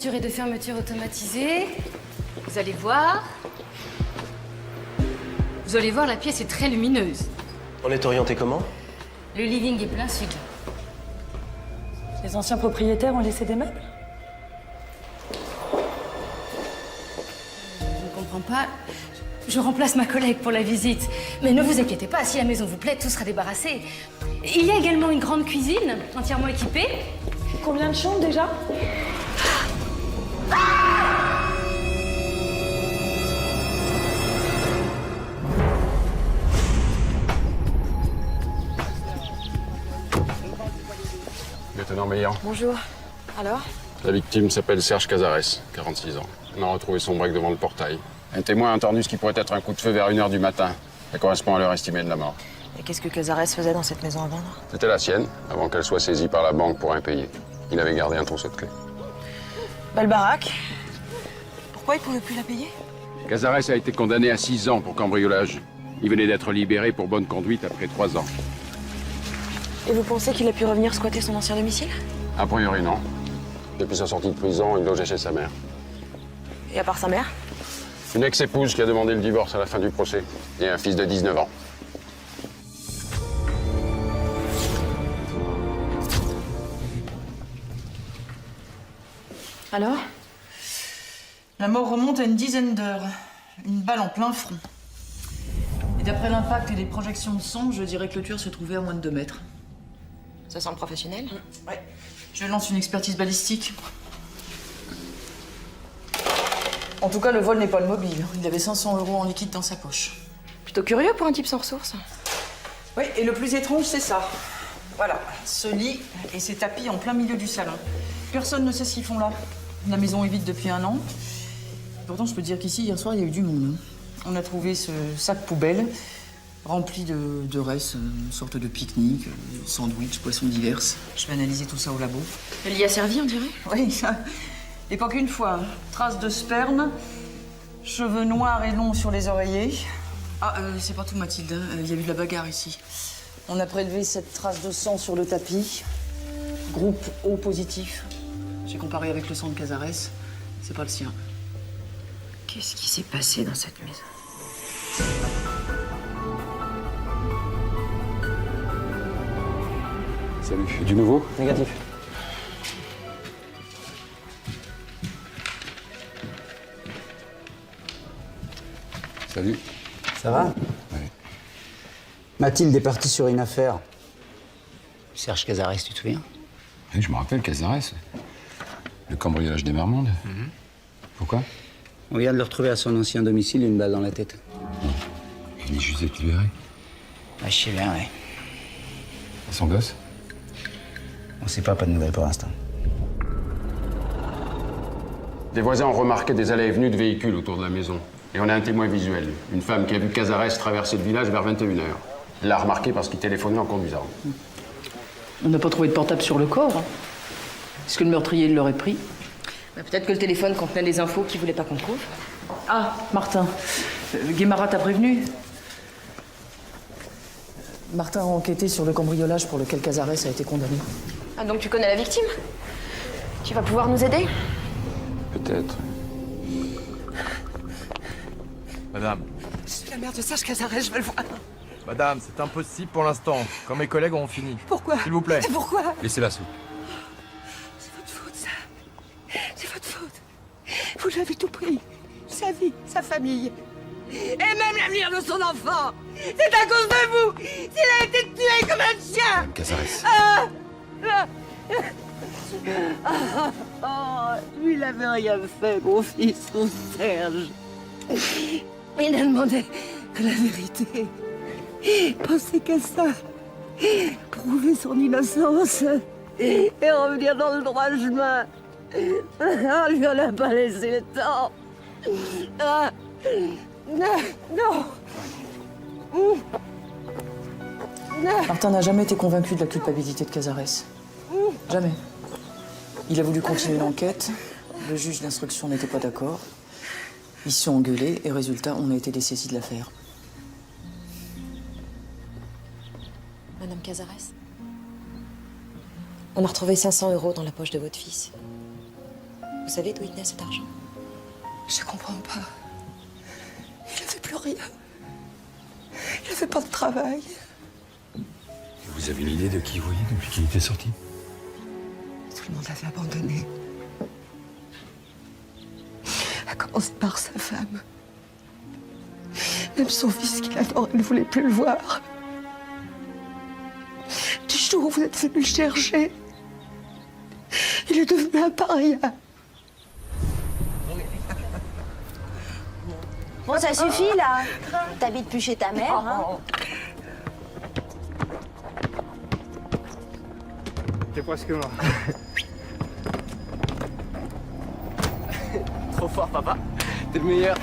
Durée de fermeture automatisée. Vous allez voir. Vous allez voir, la pièce est très lumineuse. On est orienté comment? Le living est plein sud. Les anciens propriétaires ont laissé des meubles? Je ne comprends pas. Je remplace ma collègue pour la visite. Mais ne vous inquiétez pas, si la maison vous plaît, tout sera débarrassé. Il y a également une grande cuisine, entièrement équipée. Combien de chambres déjà? Lieutenant Meillan. Bonjour. Alors? La victime s'appelle Serge Cazares, 46 ans. On a retrouvé son break devant le portail. Un témoin a entendu ce qui pourrait être un coup de feu vers 1h du matin. Ça correspond à l'heure estimée de la mort. Et qu'est-ce que Cazares faisait dans cette maison à vendre? C'était la sienne, avant qu'elle soit saisie par la banque pour impayé. Il avait gardé un trousseau de clés. Belle baraque. Pourquoi il pouvait plus la payer? Cazares a été condamné à 6 ans pour cambriolage. Il venait d'être libéré pour bonne conduite après 3 ans. Et vous pensez qu'il a pu revenir squatter son ancien domicile? A priori, non. Depuis sa sortie de prison, il logeait chez sa mère. Et à part sa mère? Une ex-épouse qui a demandé le divorce à la fin du procès. Et un fils de 19 ans. Alors? La mort remonte à une dizaine d'heures. Une balle en plein front. Et d'après l'impact et les projections de son, je dirais que le tueur se trouvait à moins de 2 mètres. Ça semble professionnel? Ouais. Je lance une expertise balistique. En tout cas, le vol n'est pas le mobile. Il avait 500 € en liquide dans sa poche. Plutôt curieux pour un type sans ressources. Oui, et le plus étrange, c'est ça. Voilà, ce lit et ces tapis en plein milieu du salon. Personne ne sait ce qu'ils font là. La maison est vide depuis 1 an. Pourtant, je peux te dire qu'ici, hier soir, il y a eu du monde. On a trouvé ce sac poubelle rempli de restes, une sorte de pique-nique, sandwich, poissons divers. Je vais analyser tout ça au labo. Elle y a servi, on dirait? Oui, ça. Et pas qu'une fois. Traces de sperme, cheveux noirs et longs sur les oreillers. Ah, c'est pas tout, Mathilde. Il y a eu de la bagarre ici. On a prélevé cette trace de sang sur le tapis. Groupe O positif. J'ai comparé avec le sang de Cazares. C'est pas le sien. Qu'est-ce qui s'est passé dans cette maison? Salut. Du nouveau? Négatif. Salut. Ça va? Oui. Mathilde est partie sur une affaire. Serge Cazares, tu te souviens? Oui, je me rappelle, Cazares. Le cambriolage des Marmondes. Pourquoi? On vient de le retrouver à son ancien domicile, une balle dans la tête. Il est juste d'être libéré. Ah, je sais bien, ouais. Et son gosse? On sait pas de nouvelles pour l'instant. Des voisins ont remarqué des allées et venues de véhicules autour de la maison. Et on a un témoin visuel. Une femme qui a vu Cazares traverser le village vers 21h. Elle l'a remarqué parce qu'il téléphonait en conduisant. On n'a pas trouvé de portable sur le corps. Est-ce que le meurtrier l'aurait pris? Peut-être que le téléphone contenait des infos qu'il voulait pas qu'on trouve. Ah, Martin. Guémara t'a prévenu? Martin a enquêté sur le cambriolage pour lequel Cazares a été condamné. Ah, donc tu connais la victime? Tu vas pouvoir nous aider? Peut-être. Madame. C'est la mère de Serge Cazares, je veux le voir. Madame, c'est impossible pour l'instant. Quand mes collègues auront fini. Pourquoi? S'il vous plaît. Pourquoi? Laissez-la sous. C'est votre faute, ça. C'est votre faute. Vous lui avez tout pris. Sa vie, sa famille. Et même l'avenir de son enfant. C'est à cause de vous s'il a été tué comme un chien. Cazares. Lui, il avait rien fait, mon fils, mon Serge. Il n'a demandé que la vérité. Pensez qu'à ça. Prouver son innocence et revenir dans le droit chemin. On lui en a pas laissé le temps. Ah, non. Martin n'a jamais été convaincu de la culpabilité de Cazares. Jamais. Il a voulu continuer l'enquête. Le juge d'instruction n'était pas d'accord. Ils se sont engueulés et résultat, on a été dessaisis de l'affaire. Madame Cazares? On a retrouvé 500 € dans la poche de votre fils. Vous savez d'où il venait cet argent? Je comprends pas. Il n'avait plus rien. Il n'avait pas de travail. Vous avez une idée de qui il voyait depuis qu'il était sorti? Tout le monde l'avait abandonné. À commencer par sa femme. Même son fils qu'il adorait ne voulait plus le voir. Du jour où vous êtes venu le chercher, il est devenu un paria. Bon, ça suffit, là. T'habites plus chez ta mère, hein. T'es presque mort. Trop fort, papa. T'es le meilleur.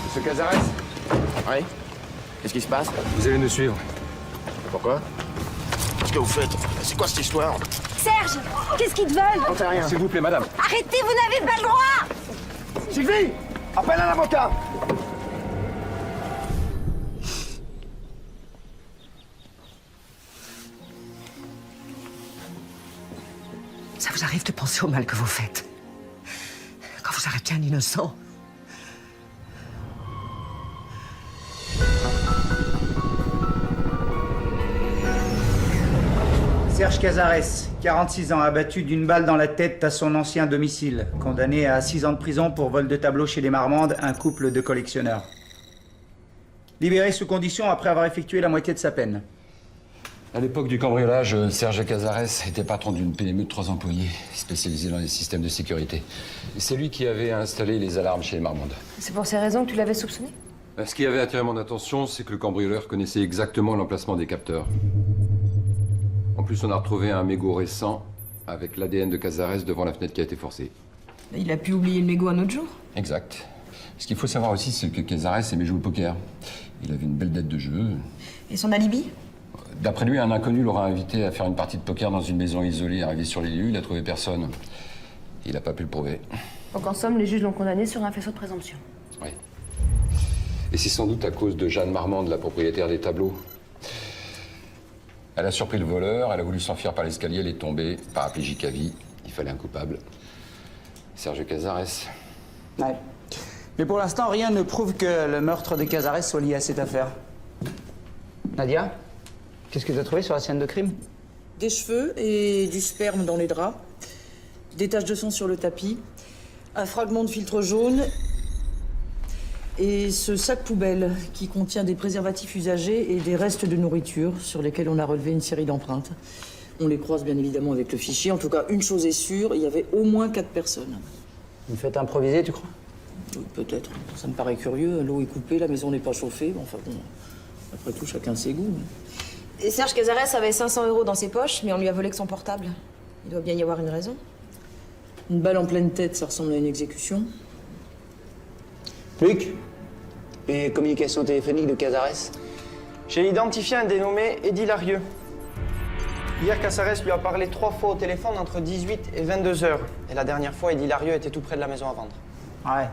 Monsieur Cazares? Oui. Qu'est-ce qui se passe? Vous allez nous suivre. Pourquoi? Qu'est-ce que vous faites? C'est quoi cette histoire? Serge, qu'est-ce qu'ils te veulent? J'en sais rien. S'il vous plaît, madame. Arrêtez, vous n'avez pas le droit! Sylvie! Appelle un avocat! Ça vous arrive de penser au mal que vous faites. Quand vous arrêtez un innocent. Serge Cazares, 46 ans, abattu d'une balle dans la tête à son ancien domicile. Condamné à 6 ans de prison pour vol de tableau chez les Marmandes, un couple de collectionneurs. Libéré sous condition après avoir effectué la moitié de sa peine. À l'époque du cambriolage, Serge Cazares était patron d'une PME de 3 employés, spécialisée dans les systèmes de sécurité. Et c'est lui qui avait installé les alarmes chez les Marmandes. C'est pour ces raisons que tu l'avais soupçonné? Ce qui avait attiré mon attention, c'est que le cambrioleur connaissait exactement l'emplacement des capteurs. En plus, on a retrouvé un mégot récent avec l'ADN de Cazares devant la fenêtre qui a été forcée. Il a pu oublier le mégot un autre jour. Exact. Ce qu'il faut savoir aussi, c'est que Cazares aimait jouer au poker. Il avait une belle dette de jeu. Et son alibi? D'après lui, un inconnu l'aura invité à faire une partie de poker dans une maison isolée. Arrivé sur les lieux, il a trouvé personne. Il n'a pas pu le prouver. Donc en somme, les juges l'ont condamné sur un faisceau de présomption. Oui. Et c'est sans doute à cause de Jeanne Marmande, la propriétaire des tableaux. Elle a surpris le voleur, elle a voulu s'enfuir par l'escalier, elle est tombée, paraplégique à vie. Il fallait un coupable. Serge Cazares. Ouais. Mais pour l'instant, rien ne prouve que le meurtre de Cazares soit lié à cette affaire. Nadia, qu'est-ce que tu as trouvé sur la scène de crime? Des cheveux et du sperme dans les draps. Des taches de sang sur le tapis. Un fragment de filtre jaune. Et ce sac poubelle qui contient des préservatifs usagés et des restes de nourriture sur lesquels on a relevé une série d'empreintes. On les croise bien évidemment avec le fichier. En tout cas, une chose est sûre, il y avait au moins 4 personnes. Une fête improvisée, tu crois? Peut-être. Ça me paraît curieux. L'eau est coupée, la maison n'est pas chauffée. Bon, enfin bon, après tout, chacun ses goûts. Et Serge Cazares avait 500 € dans ses poches, mais on lui a volé que son portable. Il doit bien y avoir une raison. Une balle en pleine tête, ça ressemble à une exécution. Luc, les communications téléphoniques de Cazares? J'ai identifié un dénommé Eddie Larieux. Hier, Cazares lui a parlé 3 fois au téléphone entre 18 et 22 heures. Et la dernière fois, Eddie Larieux était tout près de la maison à vendre. Ouais.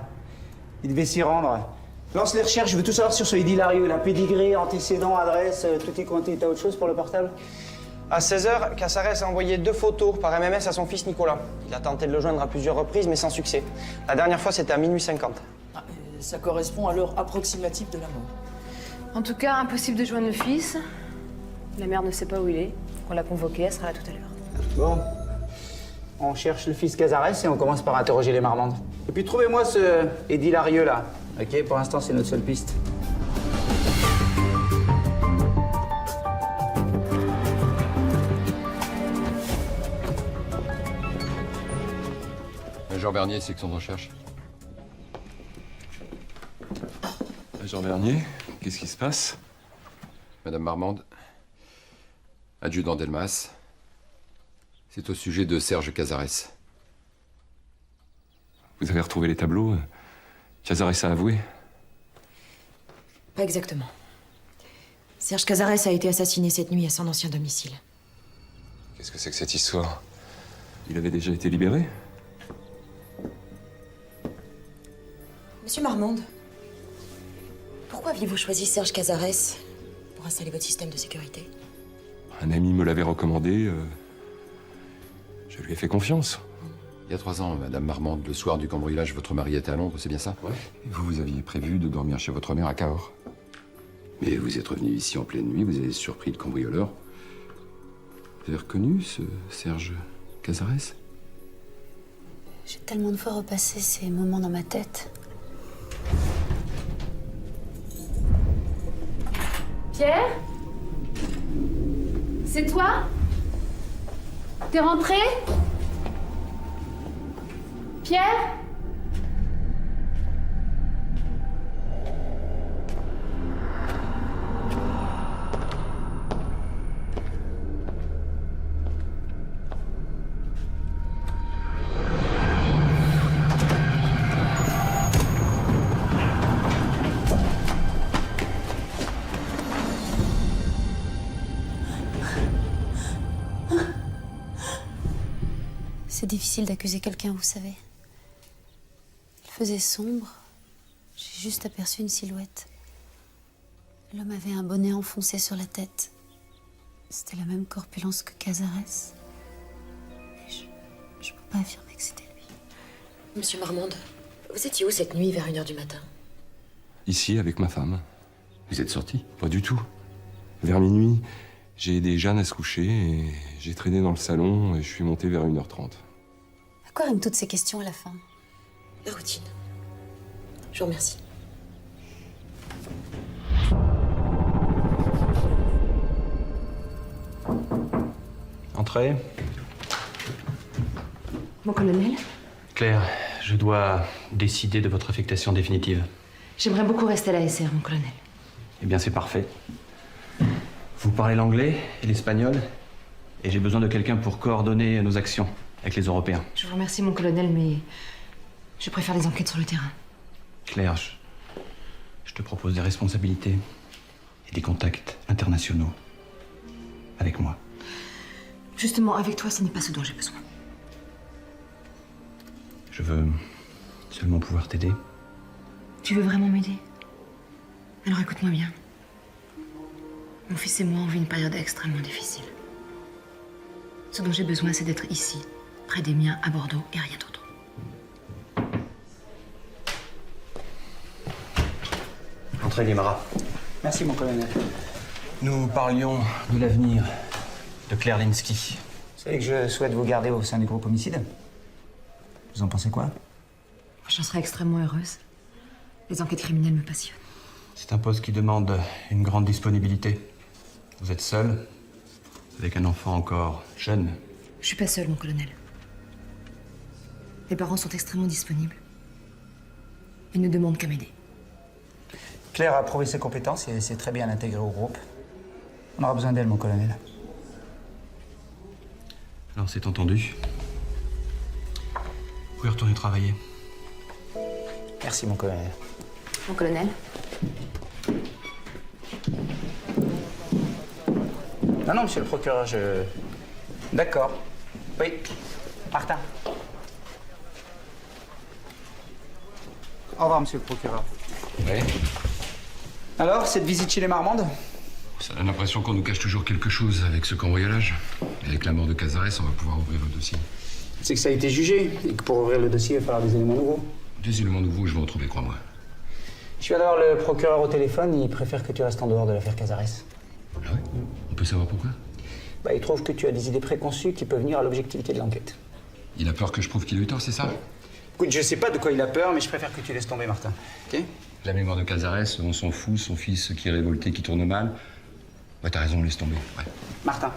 Il devait s'y rendre. Lance les recherches, je veux tout savoir sur ce Eddie Larieux. La pédigrée, antécédents, adresse, tout est compté. T'as autre chose pour le portable? À 16h, Cazares a envoyé 2 photos par MMS à son fils Nicolas. Il a tenté de le joindre à plusieurs reprises, mais sans succès. La dernière fois, c'était à minuit 50. Ça correspond à l'heure approximative de la mort. En tout cas, impossible de joindre le fils. La mère ne sait pas où il est. On l'a convoqué, elle sera là tout à l'heure. Bon. On cherche le fils Cazares et on commence par interroger les Marmandes. Et puis trouvez-moi ce Eddie Larieux là. Ok, pour l'instant, c'est notre seule piste. Major Bernier, section de recherche. Major Bernier, qu'est-ce qui se passe? Madame Marmande, adjudant Delmas, c'est au sujet de Serge Cazares. Vous avez retrouvé les tableaux? Cazares a avoué? Pas exactement. Serge Cazares a été assassiné cette nuit à son ancien domicile. Qu'est-ce que c'est que cette histoire? Il avait déjà été libéré? Monsieur Marmande, pourquoi aviez-vous choisi Serge Cazares pour installer votre système de sécurité? Un ami me l'avait recommandé. Je lui ai fait confiance. Il y a 3 ans, Madame Marmande, le soir du cambriolage, votre mari était à Londres, c'est bien ça? Ouais. Et vous aviez prévu de dormir chez votre mère à Cahors. Mais vous êtes revenu ici en pleine nuit, vous avez surpris le cambrioleur. Vous avez reconnu ce Serge Cazares? J'ai tellement de fois repassé ces moments dans ma tête. Pierre? C'est toi? T'es rentré? Pierre? C'est difficile d'accuser quelqu'un, vous savez. Il faisait sombre. J'ai juste aperçu une silhouette. L'homme avait un bonnet enfoncé sur la tête. C'était la même corpulence que Cazares. Mais je peux pas affirmer que c'était lui. Monsieur Marmande, vous étiez où cette nuit vers 1h du matin? Ici, avec ma femme. Vous êtes sorti? Pas du tout. Vers minuit, j'ai aidé Jeanne à se coucher et j'ai traîné dans le salon et je suis monté vers 1h30. À quoi riment toutes ces questions à la fin? La routine. Je vous remercie. Entrez. Mon colonel, Claire, je dois décider de votre affectation définitive. j'aimerais beaucoup rester à la SR, mon colonel. Eh bien, c'est parfait. Vous parlez l'anglais et l'espagnol, et j'ai besoin de quelqu'un pour coordonner nos actions avec les Européens. Je vous remercie, mon colonel, mais je préfère les enquêtes sur le terrain. Claire, je te propose des responsabilités et des contacts internationaux avec moi. Justement, avec toi, ce n'est pas ce dont j'ai besoin. Je veux seulement pouvoir t'aider. Tu veux vraiment m'aider? Alors écoute-moi bien. Mon fils et moi, on vit une période extrêmement difficile. Ce dont j'ai besoin, c'est d'être ici, près des miens, à Bordeaux, et rien d'autre. Entrez, Guimara. Merci, mon colonel. Nous parlions de l'avenir de Claire Linsky. Vous savez que je souhaite vous garder au sein du groupe homicide. Vous en pensez quoi? J'en serais extrêmement heureuse. Les enquêtes criminelles me passionnent. C'est un poste qui demande une grande disponibilité. Vous êtes seul, avec un enfant encore jeune. Je suis pas seule, mon colonel. Les parents sont extrêmement disponibles. Ils ne demandent qu'à m'aider. Claire a prouvé ses compétences et elle s'est très bien intégrée au groupe. On aura besoin d'elle, mon colonel. Alors c'est entendu. Vous pouvez retourner travailler. Merci, mon colonel. Mon colonel? Non, monsieur le procureur, je... D'accord. Oui. Martin. Au revoir, monsieur le procureur. Ouais. Alors, cette visite chez les Marmandes? Ça donne l'impression qu'on nous cache toujours quelque chose avec ce cambriolage. Et avec la mort de Cazares, on va pouvoir ouvrir le dossier. C'est que ça a été jugé et que pour ouvrir le dossier, il va falloir des éléments nouveaux. Des éléments nouveaux, je vais en trouver, crois-moi. Je suis alors le procureur au téléphone, il préfère que tu restes en dehors de l'affaire Cazares. Ah ouais? On peut savoir pourquoi? Bah, il trouve que tu as des idées préconçues qui peuvent nuire à l'objectivité de l'enquête. Il a peur que je prouve qu'il a eu tort, c'est ça? Écoute, je sais pas de quoi il a peur, mais je préfère que tu laisses tomber, Martin. Ok? La mémoire de Cazares, on s'en fout, son fils qui est révolté, qui tourne mal. Ouais, t'as raison, laisse tomber. Ouais. Martin.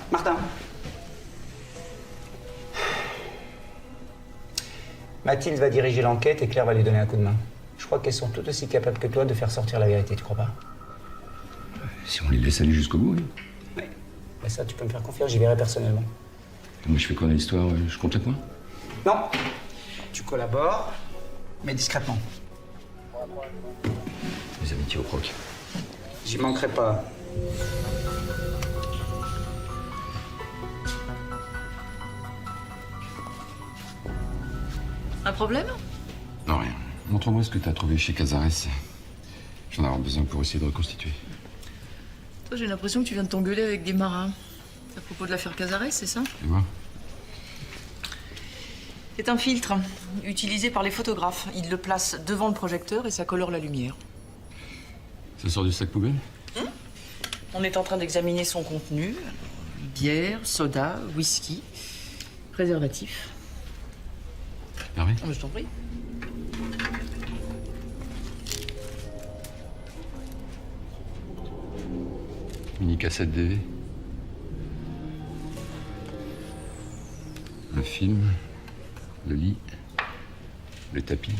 Mathilde va diriger l'enquête et Claire va lui donner un coup de main. Je crois qu'elles sont toutes aussi capables que toi de faire sortir la vérité, tu crois pas? Si on les laisse aller jusqu'au bout, oui. Ouais. Bah ça, tu peux me faire confiance, j'y verrai personnellement. Et moi, je fais quoi dans l'histoire? Je compte les points? Non. Tu collabores, mais discrètement. Les amitiés au croc. J'y manquerai pas. Un problème? Non, rien. Montre-moi ce que t'as trouvé chez Cazares. J'en ai besoin pour essayer de reconstituer. Toi, j'ai l'impression que tu viens de t'engueuler avec des marins. À propos de l'affaire Cazares, c'est ça? Tu vois? C'est un filtre utilisé par les photographes. Ils le placent devant le projecteur et ça colore la lumière. Ça sort du sac poubelle? On est en train d'examiner son contenu. Bière, soda, whisky, préservatif. Ah oui? Je t'en prie. Mini cassette DV. Un film, le lit, le tapis.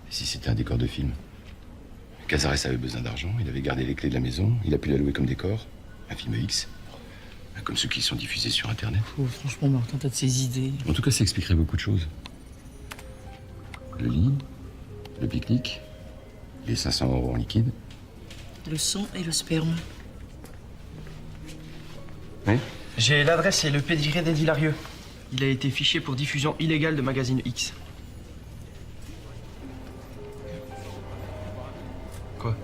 Si c'était un décor de film. Cazares avait besoin d'argent, il avait gardé les clés de la maison, il a pu la louer comme décor. Un film X. Comme ceux qui sont diffusés sur Internet. Oh, franchement, Martin, t'as de ces idées. En tout cas, ça expliquerait beaucoup de choses. Le lit, le pique-nique, les 500 € en liquide. Le sang et le sperme. Oui? J'ai l'adresse et le pédigré d'Eddie Larieux. Il a été fiché pour diffusion illégale de magazine X. Quoi?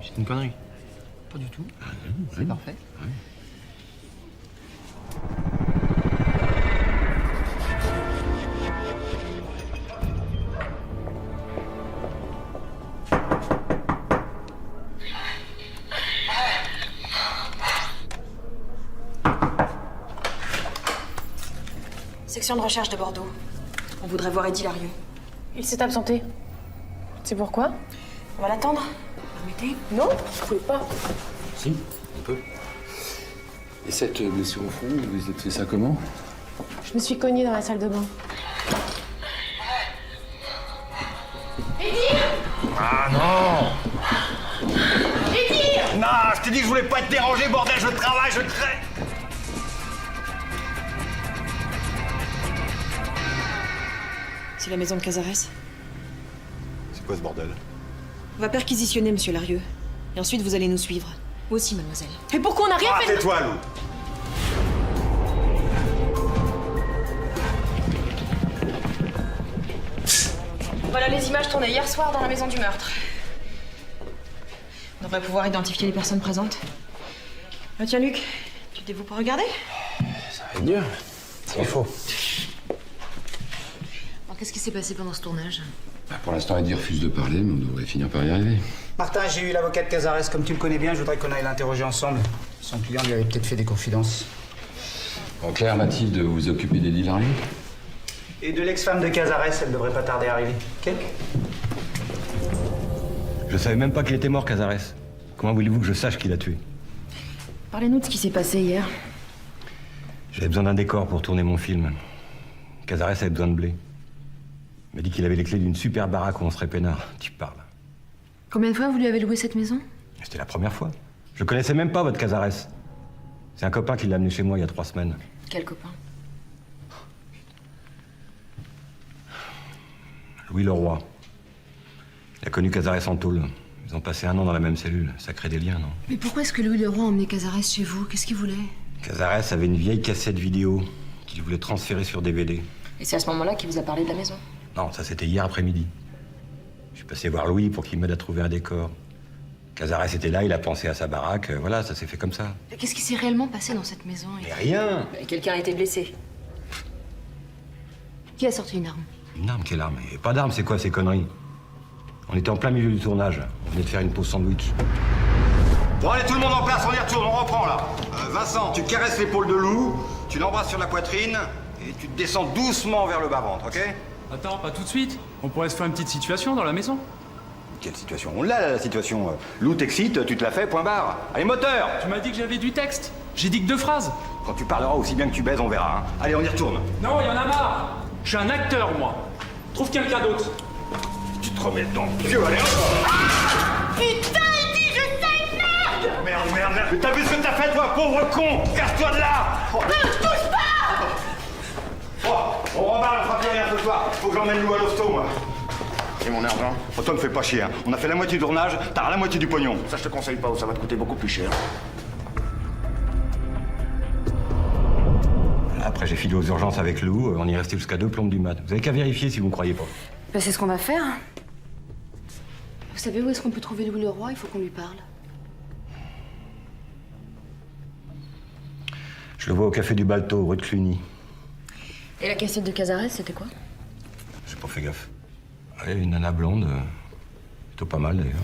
C'est une connerie. Pas du tout. C'est parfait. Oui. Section de recherche de Bordeaux. On voudrait voir Eddie Larieux. Il s'est absenté. C'est pourquoi? On va l'attendre. Permettez? Non, vous pouvez pas. Si, on peut. Et cette blessure au front, vous avez fait ça comment? Je me suis cognée dans la salle de bain. Eddie! Ah non! Eddie! Non, je t'ai dit que je voulais pas être dérangé, bordel, je travaille, je crée! C'est la maison de Cazares. C'est quoi ce bordel? On va perquisitionner, monsieur Larieux. Et ensuite, vous allez nous suivre. Vous aussi, mademoiselle. Mais pourquoi on n'a rien fait? Ah, tais-toi, Lou! Voilà les images tournées hier soir dans la maison du meurtre. On devrait pouvoir identifier les personnes présentes. Ah, tiens, Luc, tu te dévoues pour regarder? Ça va être dur. C'est faux. Alors, qu'est-ce qui s'est passé pendant ce tournage? Pour l'instant, Eddie refuse de parler, mais on devrait finir par y arriver. Martin, j'ai eu l'avocat de Cazares. Comme tu le connais bien, je voudrais qu'on aille l'interroger ensemble. Son client lui avait peut-être fait des confidences. En clair, Mathilde, vous vous occupez d'Eddie Larieux? Et de l'ex-femme de Cazares, elle devrait pas tarder à arriver. Ok? Je savais même pas qu'il était mort, Cazares. Comment voulez-vous que je sache qui l'a tué? Parlez-nous de ce qui s'est passé hier. J'avais besoin d'un décor pour tourner mon film. Cazares avait besoin de blé. Il m'a dit qu'il avait les clés d'une super baraque où on serait peinard. Tu parles. Combien de fois vous lui avez loué cette maison? C'était la première fois. Je connaissais même pas votre Cazares. C'est un copain qui l'a amené chez moi il y a 3 semaines. Quel copain? Louis Leroy. Il a connu Cazares en tôle. Ils ont passé 1 an dans la même cellule. Ça crée des liens, non? Mais pourquoi est-ce que Louis Leroy a emmené Cazares chez vous? Qu'est-ce qu'il voulait? Cazares avait une vieille cassette vidéo qu'il voulait transférer sur DVD. Et c'est à ce moment-là qu'il vous a parlé de la maison? Non, ça c'était hier après-midi. Je suis passé voir Louis pour qu'il m'aide à trouver un décor. Cazares était là, il a pensé à sa baraque. Voilà, ça s'est fait comme ça. Qu'est-ce qui s'est réellement passé dans cette maison? Mais rien! Quelqu'un a été blessé. Qui a sorti une arme? Une arme, quelle arme? Il n'y avait pas d'arme, c'est quoi ces conneries? On était en plein milieu du tournage. On venait de faire une pause sandwich. Bon, allez, tout le monde en place, on y retourne, on reprend là. Vincent, tu caresses l'épaule de Lou, tu l'embrasses sur la poitrine et tu te descends doucement vers le bas-ventre, ok? Attends, pas tout de suite. On pourrait se faire une petite situation dans la maison. Quelle situation? On l'a, la situation. Lou t'excite, tu te la fais, point barre. Allez, moteur! Tu m'as dit que j'avais du texte. J'ai dit que 2 phrases. Quand tu parleras aussi bien que tu baises, on verra. Hein. Allez, on y retourne. Non, il y en a marre. Je suis un acteur, moi. Trouve quelqu'un d'autre. Tu te remets dans le pieu, allez, hop! Putain, Eddie, je sais, merde! Merde, merde, merde! Mais t'as vu ce que t'as fait, toi, pauvre con! Casse-toi de là! Oh. Touche pas! Oh, on rembarre, on fera plus rien ce soir. Faut que j'emmène Lou à l'hosto, moi. Et mon argent? Oh, toi, me fais pas chier. Hein. On a fait la moitié du tournage, t'as la moitié du pognon. Ça, je te conseille pas, ça va te coûter beaucoup plus cher. Après, j'ai j'ai filé aux urgences avec Lou, on y est resté jusqu'à 2 plombes du mat. Vous avez qu'à vérifier si vous ne croyez pas. Bah, c'est ce qu'on va faire. Vous savez où est-ce qu'on peut trouver Louis Leroy? Il faut qu'on lui parle. Je le vois au café du Balto, rue de Cluny. Et la cassette de Cazares, c'était quoi? J'ai pas fait gaffe. Ouais, une nana blonde, plutôt pas mal d'ailleurs.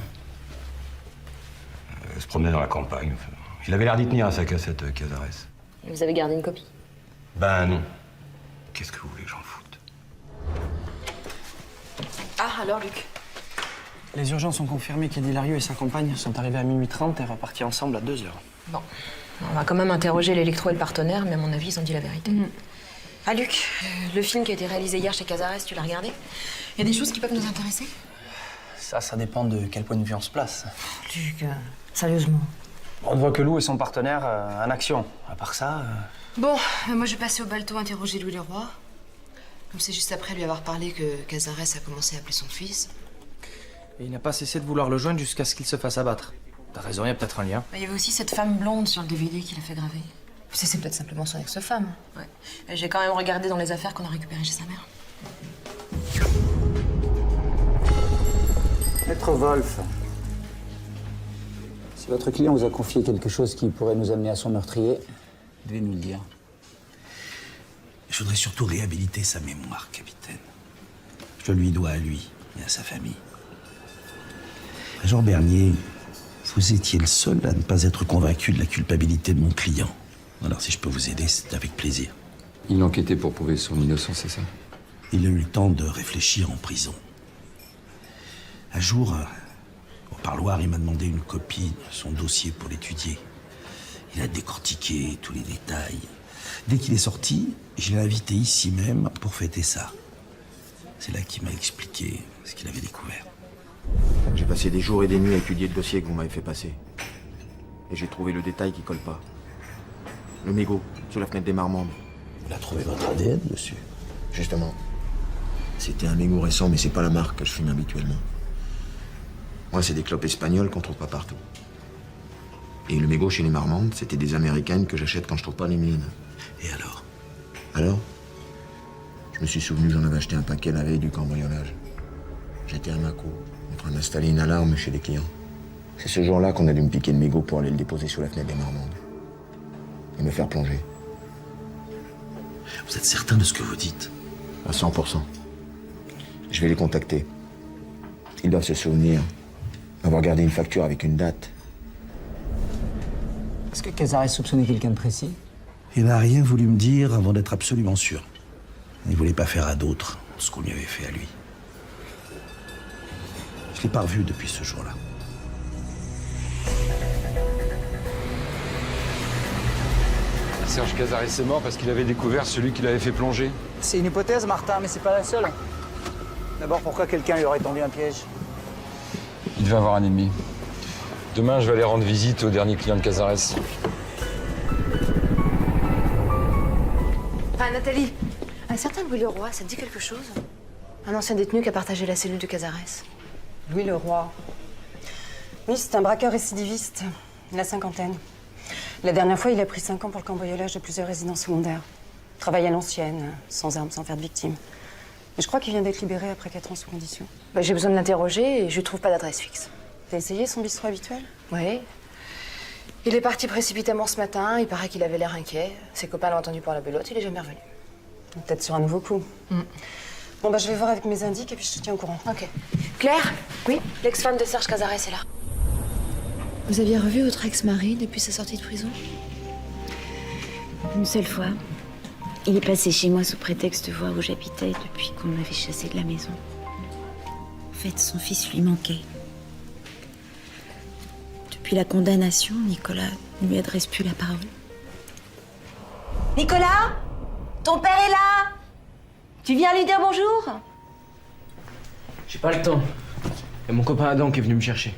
Elle se promenait dans la campagne. Enfin, il avait l'air d'y tenir à sa cassette, Cazares. Et vous avez gardé une copie? Ben non. Qu'est-ce que vous voulez que j'en foute? Ah, alors, Luc? Les urgences ont confirmé qu'Eddie Larieux et sa compagne sont arrivés à minuit 30 et repartis ensemble à 2h. Bon. On va quand même interroger l'électro et le partenaire, mais à mon avis, ils ont dit la vérité. Ah, Luc, le film qui a été réalisé hier chez Cazares, tu l'as regardé? Il y a des choses qui peuvent nous intéresser? Ça dépend de quel point de vue on se place. Luc, sérieusement. On ne voit que Lou et son partenaire en action. À part ça... Bon, moi je vais passer au Balto interroger Louis Leroy. Comme c'est juste après lui avoir parlé que Cazares a commencé à appeler son fils. Et il n'a pas cessé de vouloir le joindre jusqu'à ce qu'il se fasse abattre. T'as raison, il y a peut-être un lien. Il y avait aussi cette femme blonde sur le DVD qu'il a fait graver. C'est peut-être simplement son ex-femme. Ouais. Et j'ai quand même regardé dans les affaires qu'on a récupérées chez sa mère. Maître Wolf, si votre client vous a confié quelque chose qui pourrait nous amener à son meurtrier, vous devez nous le dire. Je voudrais surtout réhabiliter sa mémoire, capitaine. Je lui dois à lui et à sa famille. Jean Bernier, vous étiez le seul à ne pas être convaincu de la culpabilité de mon client. Alors si je peux vous aider, c'est avec plaisir. Il enquêtait pour prouver son innocence, c'est ça? Il a eu le temps de réfléchir en prison. Un jour, au parloir, il m'a demandé une copie de son dossier pour l'étudier. Il a décortiqué tous les détails. Dès qu'il est sorti, je l'ai invité ici même pour fêter ça. C'est là qu'il m'a expliqué ce qu'il avait découvert. J'ai passé des jours et des nuits à étudier le dossier que vous m'avez fait passer. Et j'ai trouvé le détail qui colle pas. Le mégot, sur la fenêtre des Marmandes. On a trouvé votre ADN dessus. Justement. C'était un mégot récent, mais c'est pas la marque que je fume habituellement. Moi, c'est des clopes espagnoles qu'on trouve pas partout. Et le mégot chez les Marmandes, c'était des américaines que j'achète quand je trouve pas les miennes. Et alors? Alors? Je me suis souvenu que j'en avais acheté un paquet la veille du cambriolage. J'étais à Mako, en train d'installer une alarme chez les clients. C'est ce jour-là qu'on a dû me piquer le mégot pour aller le déposer sous la fenêtre des Marmandes. Et me faire plonger. Vous êtes certain de ce que vous dites? À 100%. Je vais les contacter. Ils doivent se souvenir avoir gardé une facture avec une date. Est-ce que Cazares soupçonnait quelqu'un de précis? Il n'a rien voulu me dire avant d'être absolument sûr. Il ne voulait pas faire à d'autres ce qu'on lui avait fait à lui. Je ne l'ai pas revu depuis ce jour-là. Serge Cazares est mort parce qu'il avait découvert celui qui l'avait fait plonger. C'est une hypothèse, Martin, mais c'est pas la seule. D'abord, pourquoi quelqu'un lui aurait tendu un piège? Il devait avoir un ennemi. Demain, je vais aller rendre visite au dernier client de Cazares. Ah, Nathalie, un certain Louis Leroy, ça te dit quelque chose? Un ancien détenu qui a partagé la cellule de Cazares. Louis Leroy. Oui, c'est un braqueur récidiviste, la cinquantaine. La dernière fois, il a pris 5 ans pour le cambriolage de plusieurs résidences secondaires. Travail à l'ancienne, sans armes, sans faire de victime. Mais je crois qu'il vient d'être libéré après 4 ans sous condition. Bah, j'ai besoin de l'interroger et je trouve pas d'adresse fixe. T'as essayé son bistrot habituel? Oui. Il est parti précipitamment ce matin, il paraît qu'il avait l'air inquiet. Ses copains l'ont entendu par la belote, il est jamais revenu. Peut-être sur un nouveau coup. Bon, bah je vais voir avec mes indices et puis je te tiens au courant. Ok. Claire? Oui? L'ex-femme de Serge Cazares est là. Vous aviez revu votre ex-mari depuis sa sortie de prison? Une seule fois. Il est passé chez moi sous prétexte de voir où j'habitais depuis qu'on m'avait chassé de la maison. En fait, son fils lui manquait. Depuis la condamnation, Nicolas ne lui adresse plus la parole. Nicolas? Ton père est là? Tu viens lui dire bonjour? J'ai pas le temps. Et mon copain Adam qui est venu me chercher.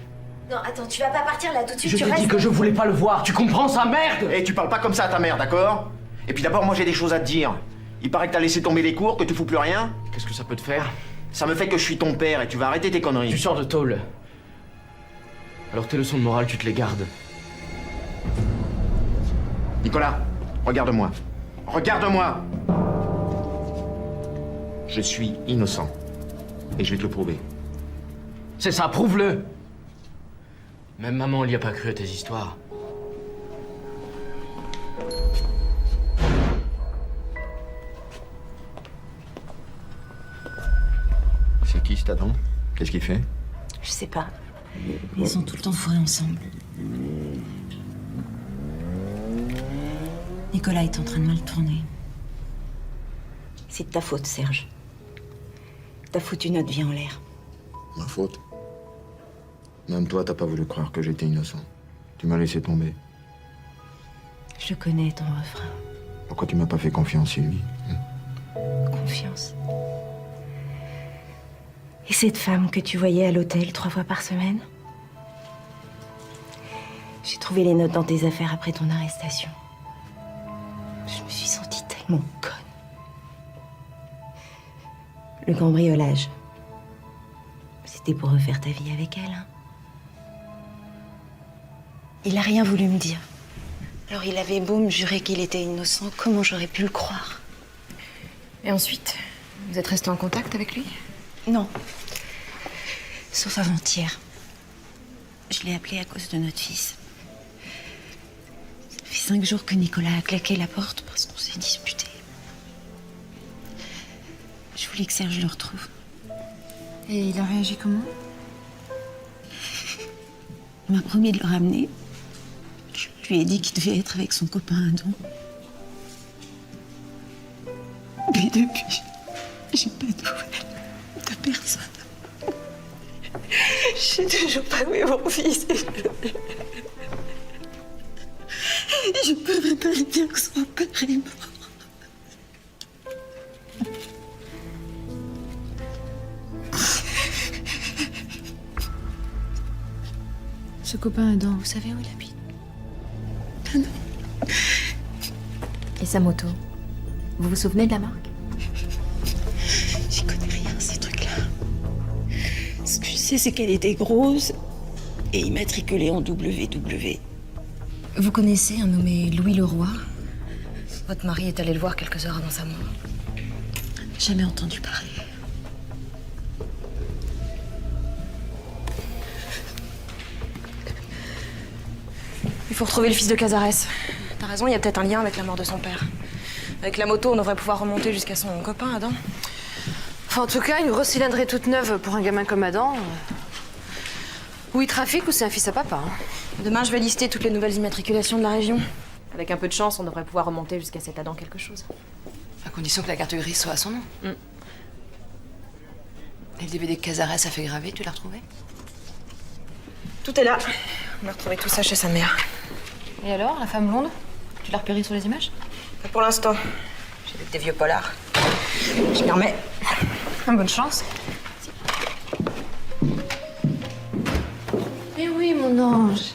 Non, attends, tu vas pas partir là tout de suite, Je tu t'ai restes... dit que je voulais pas le voir, tu comprends ça, merde? Et tu parles pas comme ça à ta mère, d'accord? Et puis d'abord, moi j'ai des choses à te dire. Il paraît que t'as laissé tomber les cours, que tu fous plus rien. Qu'est-ce que ça peut te faire? Ça me fait que je suis ton père et tu vas arrêter tes conneries. Tu sors de tôle. Alors tes leçons de morale, tu te les gardes. Nicolas, regarde-moi. Regarde-moi. Je suis innocent. Et je vais te le prouver. C'est ça, prouve-le. Même maman n'y a pas cru à tes histoires. C'est qui cet Adam? Qu'est-ce qu'il fait? Je sais pas. Ils sont tout le temps fourrés ensemble. Nicolas est en train de mal tourner. C'est de ta faute, Serge. T'as foutu notre vie en l'air. Ma faute? Même toi, t'as pas voulu croire que j'étais innocent. Tu m'as laissé tomber. Je connais ton refrain. Pourquoi tu m'as pas fait confiance, Sylvie? Confiance. Et cette femme que tu voyais à l'hôtel 3 fois par semaine? J'ai trouvé les notes dans tes affaires après ton arrestation. Je me suis sentie tellement conne. Le cambriolage, c'était pour refaire ta vie avec elle, hein? Il a rien voulu me dire. Alors il avait beau me jurer qu'il était innocent, comment j'aurais pu le croire? Et ensuite, vous êtes resté en contact avec lui? Non. Sauf avant-hier. Je l'ai appelé à cause de notre fils. Ça fait 5 jours que Nicolas a claqué la porte parce qu'on s'est disputé. Je voulais que Serge le retrouve. Et il a réagi comment? Il m'a promis de le ramener. Je lui ai dit qu'il devait être avec son copain Adam. Mais depuis, j'ai pas de nouvelles de personne. J'ai toujours pas vu mon fils. Je peux même pas lui dire que son père est mort. Ce copain Adam, vous savez où il habite? Et sa moto? Vous vous souvenez de la marque? J'y connais rien, ces trucs-là. Ce que je sais, c'est qu'elle était grosse et immatriculée en WW. Vous connaissez un nommé Louis Leroy? Votre mari est allé le voir quelques heures avant sa mort. Jamais entendu parler. Il faut retrouver le fils de Cazares. T'as raison, il y a peut-être un lien avec la mort de son père. Avec la moto, on devrait pouvoir remonter jusqu'à son copain, Adam. Enfin, en tout cas, une grosse cylindrée toute neuve pour un gamin comme Adam. Ou il trafique ou c'est un fils à papa. Hein. Demain, je vais lister toutes les nouvelles immatriculations de la région. Avec un peu de chance, on devrait pouvoir remonter jusqu'à cet Adam quelque chose. À condition que la carte grise soit à son nom. Et le DVD que Cazares a fait graver, tu l'as retrouvé? Tout est là. On a retrouvé tout ça chez sa mère. Et alors, la femme blonde? Tu l'as repérée sur les images? Pas pour l'instant. J'ai vu que des vieux polars. Je m'y remets. Bonne chance. Eh oui, mon ange.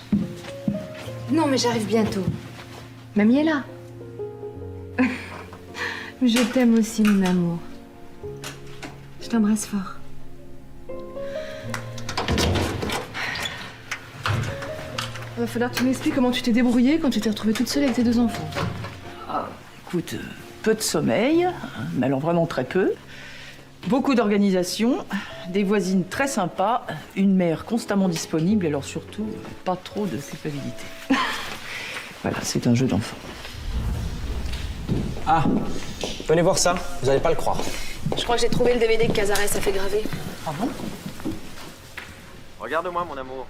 Non, mais j'arrive bientôt. Mamie est là. Je t'aime aussi, mon amour. Je t'embrasse fort. Il va falloir que tu m'expliques comment tu t'es débrouillée quand tu t'es retrouvée toute seule avec tes 2 enfants. Ah, écoute, peu de sommeil, mais alors vraiment très peu. Beaucoup d'organisation, des voisines très sympas, une mère constamment disponible, et alors surtout, pas trop de culpabilité. Voilà, c'est un jeu d'enfant. Ah, venez voir ça, vous allez pas le croire. Je crois que j'ai trouvé le DVD que Cazares a fait graver. Ah bon? Regarde-moi, mon amour.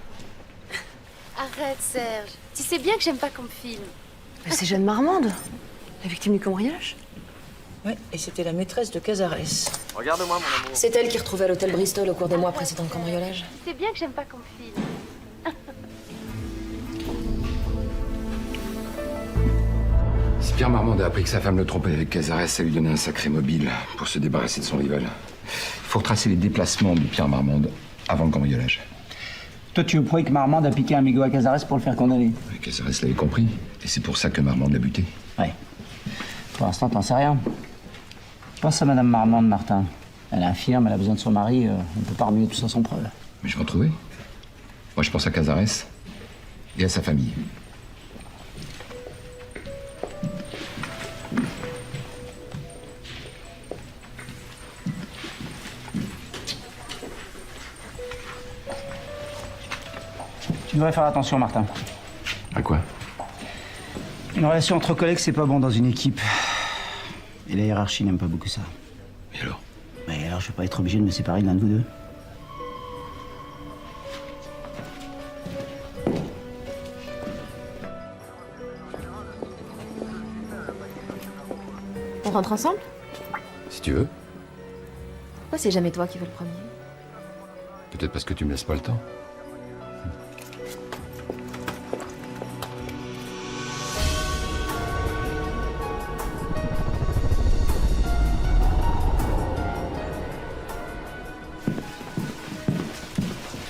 Arrête, Serge. Tu sais bien que j'aime pas qu'on me filme. Mais c'est Jeanne Marmande, la victime du cambriolage. Oui, et c'était la maîtresse de Cazares. Regarde-moi, mon amour. C'est elle qui retrouvait à l'hôtel Bristol au cours des mois précédant le cambriolage. Tu sais bien que j'aime pas qu'on me filme. Si Pierre Marmande a appris que sa femme le trompait avec Cazares, ça lui donnait un sacré mobile pour se débarrasser de son rival. Il faut retracer les déplacements de Pierre Marmande avant le cambriolage. Toi, tu veux prouver que Marmande a piqué un mégot à Cazares pour le faire condamner? Oui, Cazares l'avait compris, et c'est pour ça que Marmande l'a buté. Ouais. Pour l'instant, t'en sais rien. Pense à Madame Marmande, Martin. Elle est infirme, elle a besoin de son mari, on peut pas remuer tout ça sans preuve. Mais je vais retrouver. Moi, je pense à Cazares et à sa famille. Tu devrais faire attention, Martin. À quoi? Une relation entre collègues, c'est pas bon dans une équipe. Et la hiérarchie n'aime pas beaucoup ça. Et alors? Mais alors, je vais pas être obligé de me séparer de l'un de vous deux. On rentre ensemble? Si tu veux. Pourquoi c'est jamais toi qui veux le premier? Peut-être parce que tu me laisses pas le temps.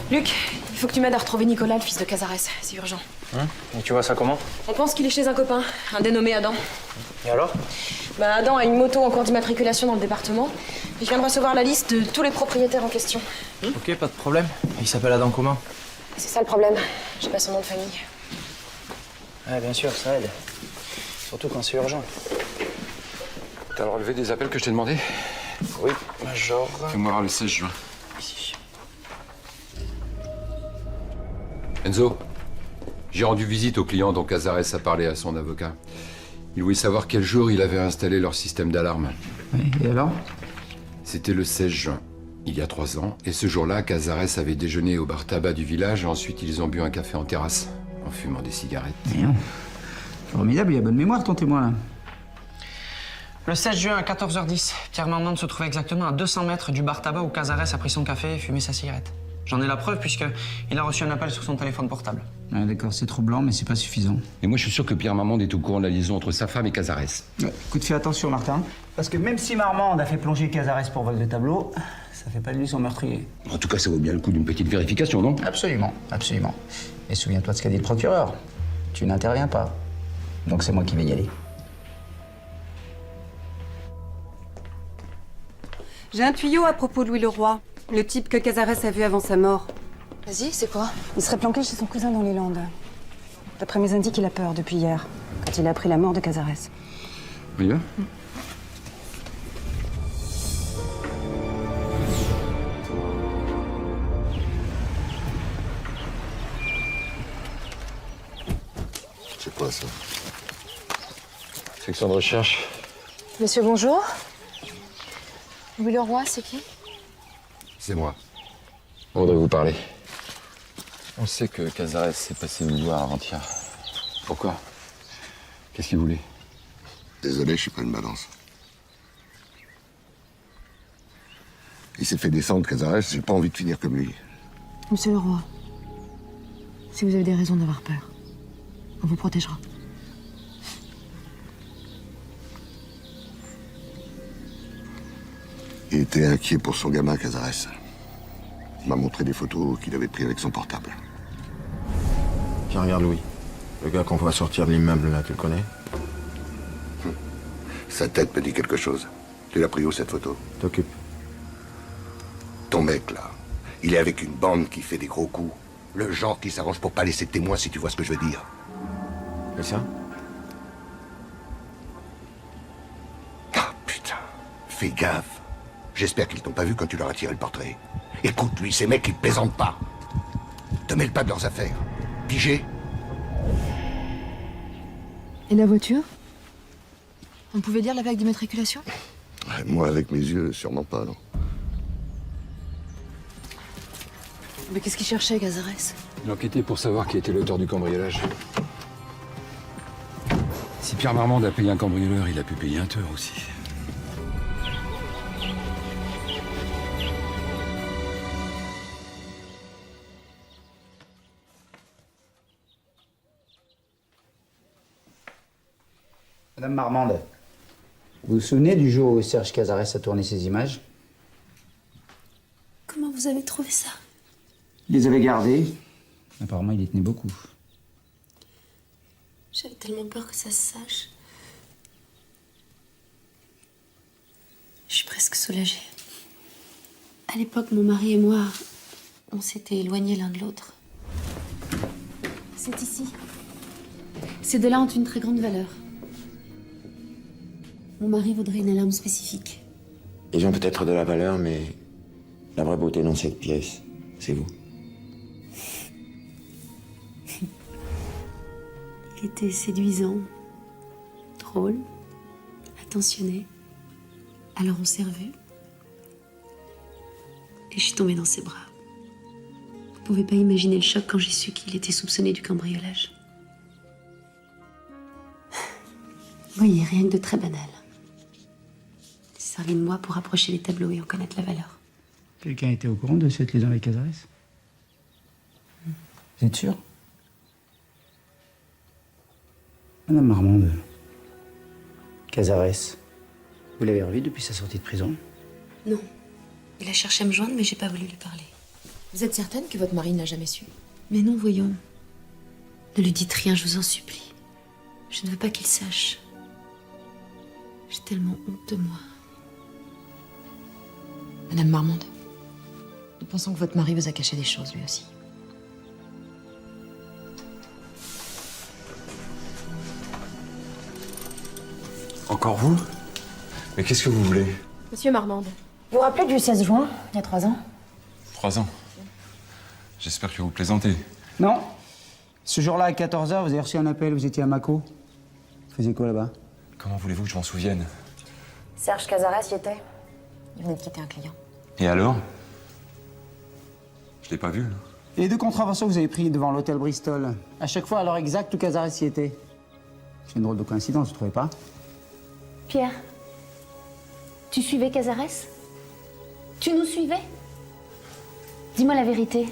Luc, il faut que tu m'aides à retrouver Nicolas, le fils de Cazares. C'est urgent. Et tu vois ça comment? On pense qu'il est chez un copain, un dénommé Adam. Et alors? Bah, Adam a une moto en cours d'immatriculation dans le département. Et je viens de recevoir la liste de tous les propriétaires en question. Ok, pas de problème. Il s'appelle Adam comment? C'est ça le problème. J'ai pas son nom de famille. Ouais, bien sûr, ça aide. Surtout quand c'est urgent. T'as relevé des appels que je t'ai demandé? Oui, Major. Fais-moi voir le 16 juin. Enzo, j'ai rendu visite au client dont Cazares a parlé à son avocat. Il voulait savoir quel jour il avait installé leur système d'alarme. Oui, et alors? C'était le 16 juin, il y a 3 ans, et ce jour-là, Cazares avait déjeuné au bar tabac du village, et ensuite ils ont bu un café en terrasse, en fumant des cigarettes. Formidable, il a bonne mémoire ton témoin là. Le 16 juin à 14h10, Pierre Marmande se trouvait exactement à 200 mètres du bar tabac où Cazares a pris son café et fumé sa cigarette. J'en ai la preuve puisqu'il a reçu un appel sur son téléphone portable. Ah, d'accord, c'est troublant, mais c'est pas suffisant. Et moi je suis sûr que Pierre Marmande est au courant de la liaison entre sa femme et Cazares. Ouais, écoute, fais attention, Martin. Parce que même si Marmande a fait plonger Cazares pour vol de tableau, ça fait pas de lui son meurtrier. En tout cas, ça vaut bien le coup d'une petite vérification, non? Absolument, absolument. Et souviens-toi de ce qu'a dit le procureur. Tu n'interviens pas. Donc c'est moi qui vais y aller. J'ai un tuyau à propos de Louis Leroy, le type que Cazares a vu avant sa mort. Vas-y, c'est quoi? Il serait planqué chez son cousin dans les Landes. D'après mes indices, il a peur depuis hier, quand il a appris la mort de Cazares. Oui, hein? C'est quoi ça? Section de recherche. Monsieur, bonjour. Louis Leroy, c'est qui? C'est moi. On voudrait vous parler. On sait que Cazares s'est passé nous voir avant-hier. Pourquoi? Qu'est-ce qu'il voulait? Désolé, je suis pas une balance. Il s'est fait descendre, Cazares, j'ai pas envie de finir comme lui. Monsieur Leroy, si vous avez des raisons d'avoir peur, on vous protégera. Il était inquiet pour son gamin, Cazares. Il m'a montré des photos qu'il avait prises avec son portable. Tiens, regarde Louis. Le gars qu'on voit sortir de l'immeuble, là, tu le connais? Sa tête me dit quelque chose. Tu l'as pris où, cette photo? T'occupe. Ton mec, là, il est avec une bande qui fait des gros coups. Le genre qui s'arrange pour pas laisser de témoins, si tu vois ce que je veux dire. Et ça? Ah, putain. Fais gaffe. J'espère qu'ils t'ont pas vu quand tu leur as tiré le portrait. Écoute, lui, ces mecs, ils plaisantent pas. Te mêle pas de leurs affaires. Pigé? Et la voiture? On pouvait lire la plaque d'immatriculation? Moi, avec mes yeux, sûrement pas, non. Mais qu'est-ce qu'il cherchait, Cazares? Il enquêtait pour savoir qui était l'auteur du cambriolage. Si Pierre Marmande a payé un cambrioleur, il a pu payer un tueur aussi. Madame Marmande, vous vous souvenez du jour où Serge Cazares a tourné ces images? Comment vous avez trouvé ça? Il les avait gardées. Apparemment, il y tenait beaucoup. J'avais tellement peur que ça se sache. Je suis presque soulagée. À l'époque, mon mari et moi, on s'était éloignés l'un de l'autre. C'est ici. Ces deux-là ont une très grande valeur. Mon mari voudrait une alarme spécifique. Ils ont peut-être de la valeur, mais la vraie beauté dans cette pièce, c'est vous. Il était séduisant, drôle, attentionné. Alors on s'est revus. Et je suis tombée dans ses bras. Vous pouvez pas imaginer le choc quand j'ai su qu'il était soupçonné du cambriolage. Oui, rien que de très banal. Il s'est servi de moi pour approcher les tableaux et en connaître la valeur. Quelqu'un était au courant de cette liaison avec Cazares? Vous êtes sûr? Madame Marmande, Cazares, vous l'avez revu depuis sa sortie de prison? Non. Il a cherché à me joindre, mais j'ai pas voulu lui parler. Vous êtes certaine que votre mari n'a jamais su? Mais non, voyons. Ne lui dites rien, je vous en supplie. Je ne veux pas qu'il sache. J'ai tellement honte de moi. Madame Marmande, nous pensons que votre mari vous a caché des choses, lui aussi. Encore vous? Mais qu'est-ce que vous voulez? Monsieur Marmande, vous vous rappelez du 16 juin, il y a 3 ans? 3 ans. J'espère que vous plaisantez. Non. Ce jour-là, à 14h, vous avez reçu un appel, vous étiez à Mâcon. Vous faisiez quoi là-bas? Comment voulez-vous que je m'en souvienne? Serge Cazares y était. Il venait de quitter un client. Et alors? Je l'ai pas vu, là. Et les 2 contraventions que vous avez pris devant l'hôtel Bristol, à chaque fois à l'heure exacte où Cazares y était. C'est une drôle de coïncidence, vous trouvez pas? Pierre, tu suivais Cazares? Tu nous suivais? Dis-moi la vérité.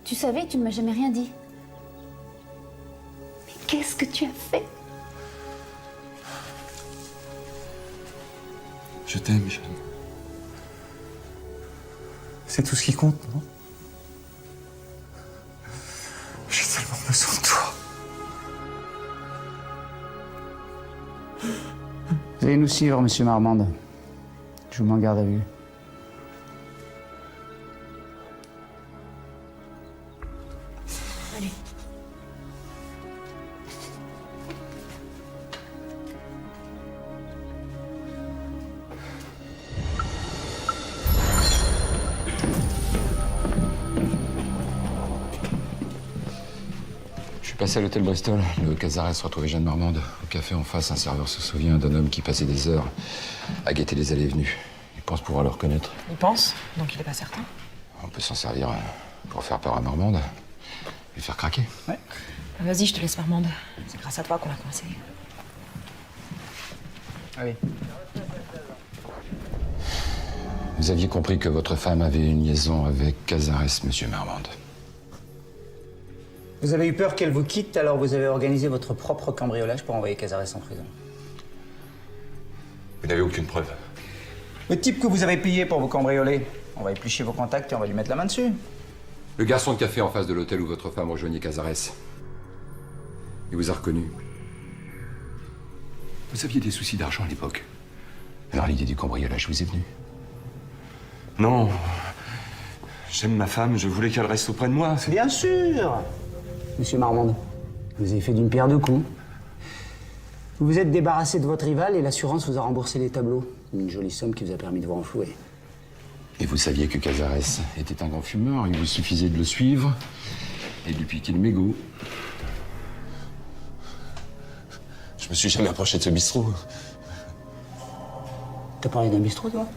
Tu savais, tu ne m'as jamais rien dit. Mais qu'est-ce que tu as fait? Je t'aime, Jeanne. C'est tout ce qui compte, non? J'ai tellement besoin de toi. Vous allez nous suivre, monsieur Marmande. Je vous mets en garde à vue. Allez. Je suis passé à l'hôtel Bristol. Le Cazares retrouvait Jeanne Marmande. Au café en face, un serveur se souvient d'un homme qui passait des heures à guetter les allées et venues. Il pense pouvoir le reconnaître. Il pense, donc il est pas certain. On peut s'en servir pour faire peur à Marmande et faire craquer. Ouais. Vas-y, je te laisse Marmande. C'est grâce à toi qu'on l'a coincé. Allez. Vous aviez compris que votre femme avait une liaison avec Cazares, monsieur Marmande. Vous avez eu peur qu'elle vous quitte, alors vous avez organisé votre propre cambriolage pour envoyer Cazares en prison. Vous n'avez aucune preuve. Le type que vous avez payé pour vous cambrioler, on va éplucher vos contacts et on va lui mettre la main dessus. Le garçon de café en face de l'hôtel où votre femme rejoignait Cazares. Il vous a reconnu. Vous aviez des soucis d'argent à l'époque. Alors l'idée du cambriolage vous est venue. Non. J'aime ma femme, je voulais qu'elle reste auprès de moi. Bien sûr. Monsieur Marmande, vous avez fait d'une pierre deux coups. Vous vous êtes débarrassé de votre rival et l'assurance vous a remboursé les tableaux. Une jolie somme qui vous a permis de vous renflouer. Et vous saviez que Cazares était un grand fumeur. Il vous suffisait de le suivre et de lui piquer le mégot. Je me suis jamais approché de ce bistrot. T'as parlé d'un bistrot, toi?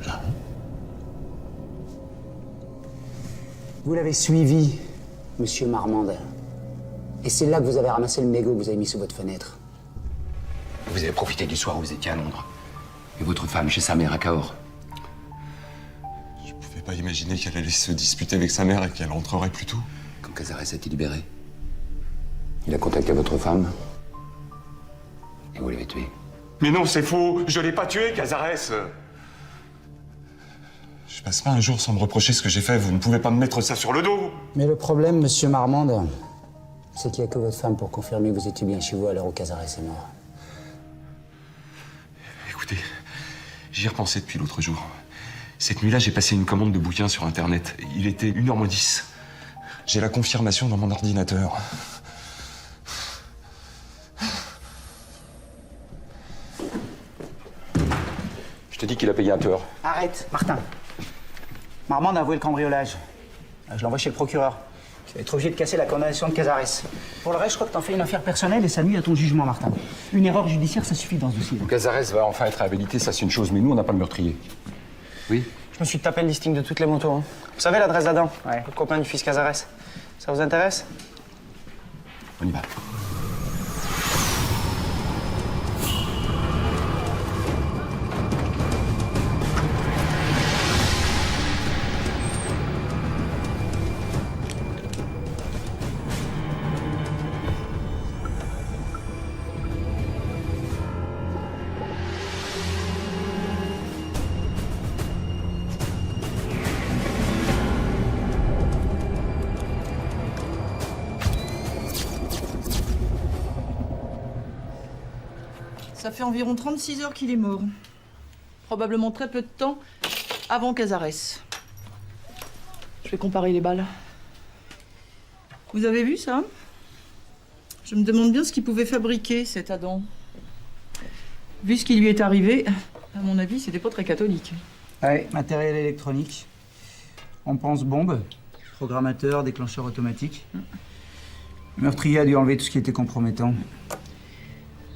Non. Vous l'avez suivi, monsieur Marmande. Et c'est là que vous avez ramassé le mégot que vous avez mis sous votre fenêtre. Vous avez profité du soir où vous étiez à Londres. Et votre femme chez sa mère à Cahors. Je pouvais pas imaginer qu'elle allait se disputer avec sa mère et qu'elle rentrerait plus tôt. Quand Cazares a été libéré, il a contacté votre femme. Et vous l'avez tué. Mais non, c'est faux. Je l'ai pas tué, Cazares. Je passe pas un jour sans me reprocher ce que j'ai fait. Vous ne pouvez pas me mettre ça sur le dos. Mais le problème, monsieur Marmande, c'est qu'il n'y a que votre femme pour confirmer que vous étiez bien chez vous à l'heure où Cazares est mort. Écoutez, j'y ai repensé depuis l'autre jour. Cette nuit-là, j'ai passé une commande de bouquins sur Internet. Il était 1h-10. J'ai la confirmation dans mon ordinateur. Je te dis qu'il a payé un tueur. Arrête, Martin. Marmande a avoué le cambriolage. Je l'envoie chez le procureur. Tu vas être obligé de casser la condamnation de Cazares. Pour le reste, je crois que t'en fais une affaire personnelle et ça nuit à ton jugement, Martin. Une erreur judiciaire, ça suffit dans ce dossier. Cazares va enfin être réhabilité, ça c'est une chose, mais nous, on n'a pas le meurtrier. Oui? Je me suis tapé le listing de toutes les motos. Hein. Vous savez l'adresse d'Adam? Ouais. Le copain du fils Cazares. Ça vous intéresse? On y va. Ça fait environ 36 heures qu'il est mort. Probablement très peu de temps avant Cazares. Je vais comparer les balles. Vous avez vu ça? Je me demande bien ce qu'il pouvait fabriquer, cet Adam. Vu ce qui lui est arrivé, à mon avis, c'était pas très catholique. Ouais, matériel électronique. On pense bombe, programmateur, déclencheur automatique. Le meurtrier a dû enlever tout ce qui était compromettant.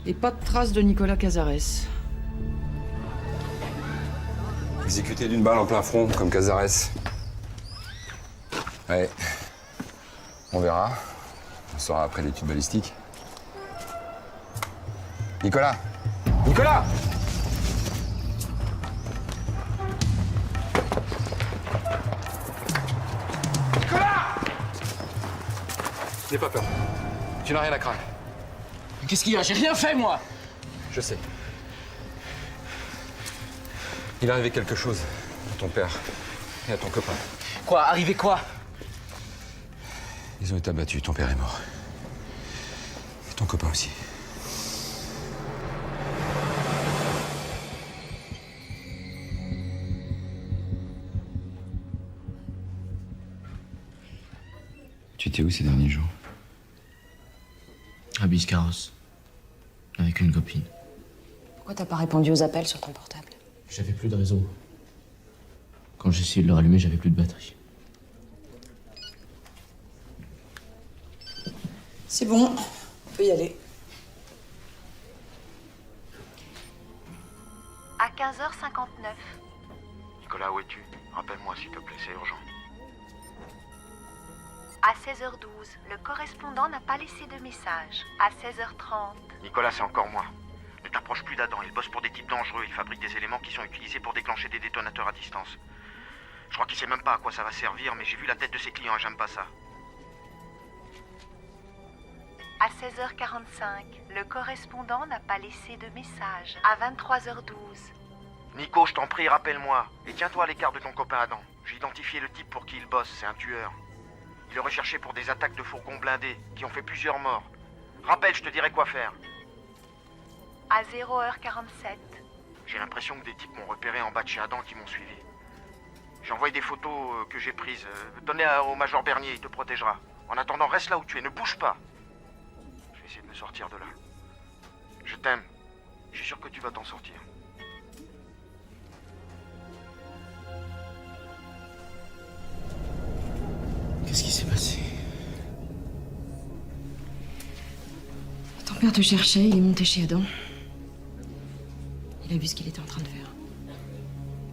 Et pas de traces de Nicolas Cazares. Exécuté d'une balle en plein front, comme Cazares. Ouais. On verra. On saura après l'étude balistique. Nicolas! Nicolas! Nicolas! N'aie pas peur. Tu n'as rien à craindre. Qu'est-ce qu'il y a? J'ai rien fait, moi! Je sais. Il est arrivé quelque chose à ton père et à ton copain. Quoi? Arrivé quoi? Ils ont été abattus, ton père est mort. Et ton copain aussi. Tu étais où ces derniers jours? À Biscarrosse. Avec une copine. Pourquoi t'as pas répondu aux appels sur ton portable? J'avais plus de réseau. Quand j'ai essayé de le rallumer, j'avais plus de batterie. C'est bon, on peut y aller. À 15h59. Nicolas, où es-tu? Rappelle-moi, s'il te plaît, c'est urgent. À 16h12, le correspondant n'a pas laissé de message. À 16h30. Nicolas, c'est encore moi. Ne t'approche plus d'Adam, il bosse pour des types dangereux, il fabrique des éléments qui sont utilisés pour déclencher des détonateurs à distance. Je crois qu'il sait même pas à quoi ça va servir, mais j'ai vu la tête de ses clients et j'aime pas ça. À 16h45, le correspondant n'a pas laissé de message. À 23h12. Nico, je t'en prie, rappelle-moi. Et tiens-toi à l'écart de ton copain Adam. J'ai identifié le type pour qui il bosse, c'est un tueur. Il est recherché pour des attaques de fourgons blindés qui ont fait plusieurs morts. Rappelle, je te dirai quoi faire. À 0h47. J'ai l'impression que des types m'ont repéré en bas de chez Adam qui m'ont suivi. J'ai envoyé des photos que j'ai prises. Donnez au Major Bernier, il te protégera. En attendant, reste là où tu es, ne bouge pas. Je vais essayer de me sortir de là. Je t'aime. Je suis sûr que tu vas t'en sortir. Qu'est-ce qui s'est passé? Ton père te cherchait, il est monté chez Adam. Il a vu ce qu'il était en train de faire.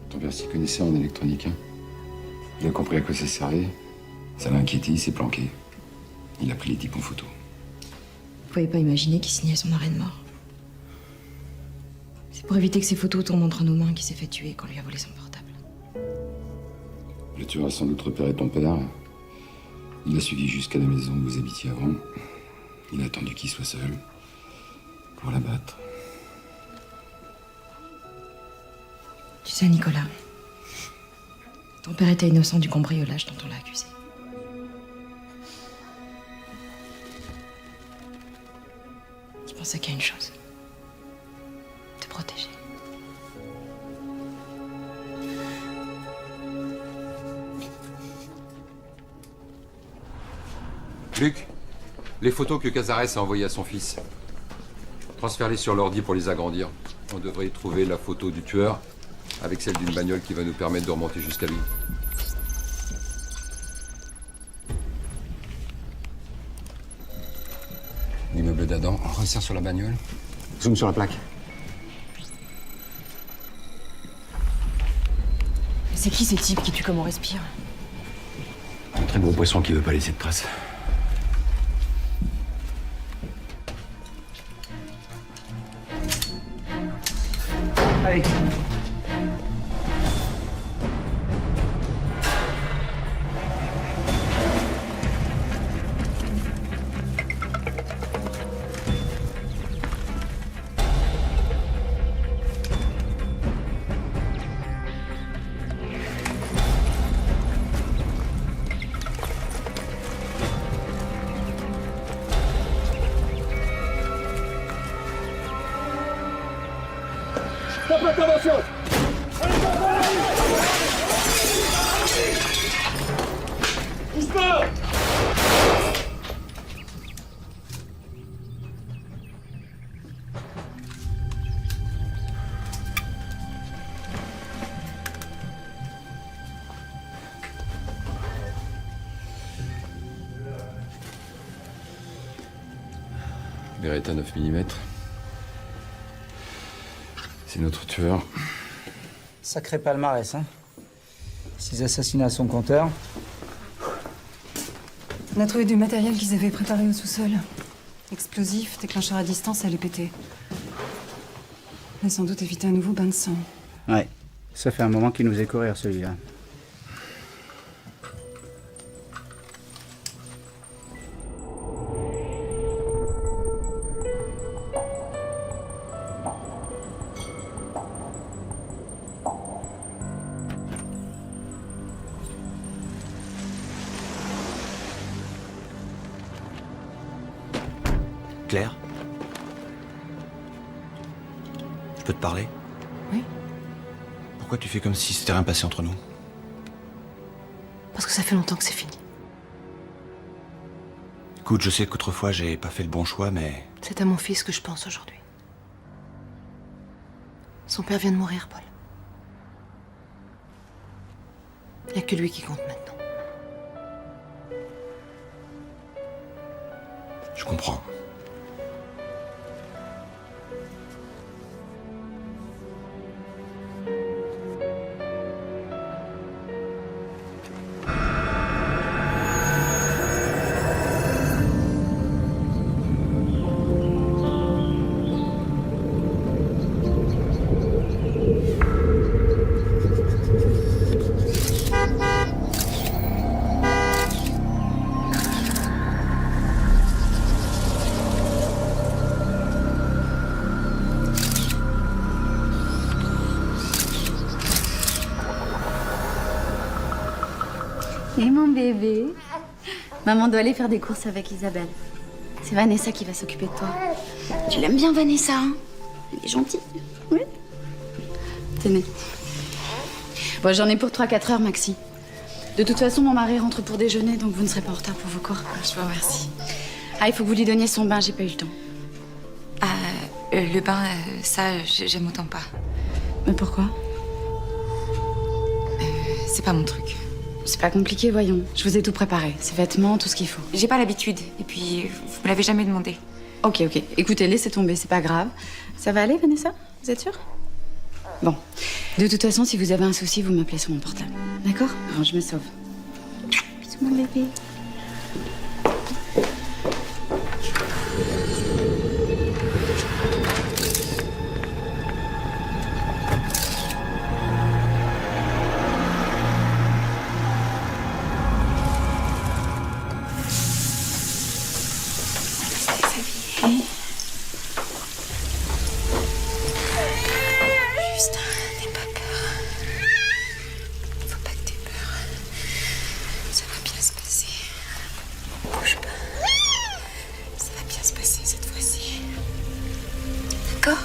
Ton père s'y connaissait en électronique, hein. Il a compris à quoi ça servait. Ça l'a inquiété, il s'est planqué. Il a pris les types en photo. Vous pouvez pas imaginer qu'il signait son arrêt de mort. C'est pour éviter que ces photos tombent entre nos mains qu'il s'est fait tuer quand on lui a volé son portable. Le tueur a sans doute repéré ton père. Il l'a suivi jusqu'à la maison où vous habitiez avant. Il a attendu qu'il soit seul pour l'abattre. Tu sais, Nicolas, ton père était innocent du cambriolage dont on l'a accusé. Je pensais qu'à une chose. Te protéger. Luc, les photos que Cazares a envoyées à son fils, transfère-les sur l'ordi pour les agrandir. On devrait y trouver la photo du tueur avec celle d'une bagnole qui va nous permettre de remonter jusqu'à lui. le dadan. Resserre sur la bagnole. Zoom sur la plaque. C'est qui ces types qui tuent comme on respire? Un très gros poisson qui veut pas laisser de traces. Allez. Stop l'intervention! Bouge pas! Beretta 9 mm. C'est notre tueur. Sacré palmarès, hein. 6 assassinats à son compteur. On a trouvé du matériel qu'ils avaient préparé au sous-sol. Explosif, déclencheur à distance, ça allait péter. On a sans doute évité un nouveau bain de sang. Ouais. Ça fait un moment qu'il nous faisait courir, celui-là. Claire? Je peux te parler? Oui. Pourquoi tu fais comme si c'était rien passé entre nous? Parce que ça fait longtemps que c'est fini. Écoute, je sais qu'autrefois j'ai pas fait le bon choix, mais... C'est à mon fils que je pense aujourd'hui. Son père vient de mourir, Paul. Il n'y a que lui qui compte maintenant. Je comprends. Et mon bébé? Maman doit aller faire des courses avec Isabelle. C'est Vanessa qui va s'occuper de toi. Tu l'aimes bien, Vanessa, hein? Elle est gentille. Oui. Tenez. Bon, j'en ai pour 3-4 heures, Maxi. De toute façon, mon mari rentre pour déjeuner, donc vous ne serez pas en retard pour vos cours. Je vous remercie. Ah, il faut que vous lui donniez son bain, j'ai pas eu le temps. Le bain, ça, j'aime autant pas. Mais pourquoi? C'est pas mon truc. C'est pas compliqué, voyons. Je vous ai tout préparé. Ses vêtements, tout ce qu'il faut. J'ai pas l'habitude. Et puis, vous me l'avez jamais demandé. Ok. Écoutez, laissez tomber, c'est pas grave. Ça va aller, Vanessa? Vous êtes sûre? Bon. De toute façon, si vous avez un souci, vous m'appelez sur mon portable. D'accord? Alors, je me sauve. Bisous, mon bébé. Juste, n'aie pas peur. Faut pas que t'aies peur. Ça va bien se passer. Bouge pas. Ça va bien se passer cette fois-ci. D'accord?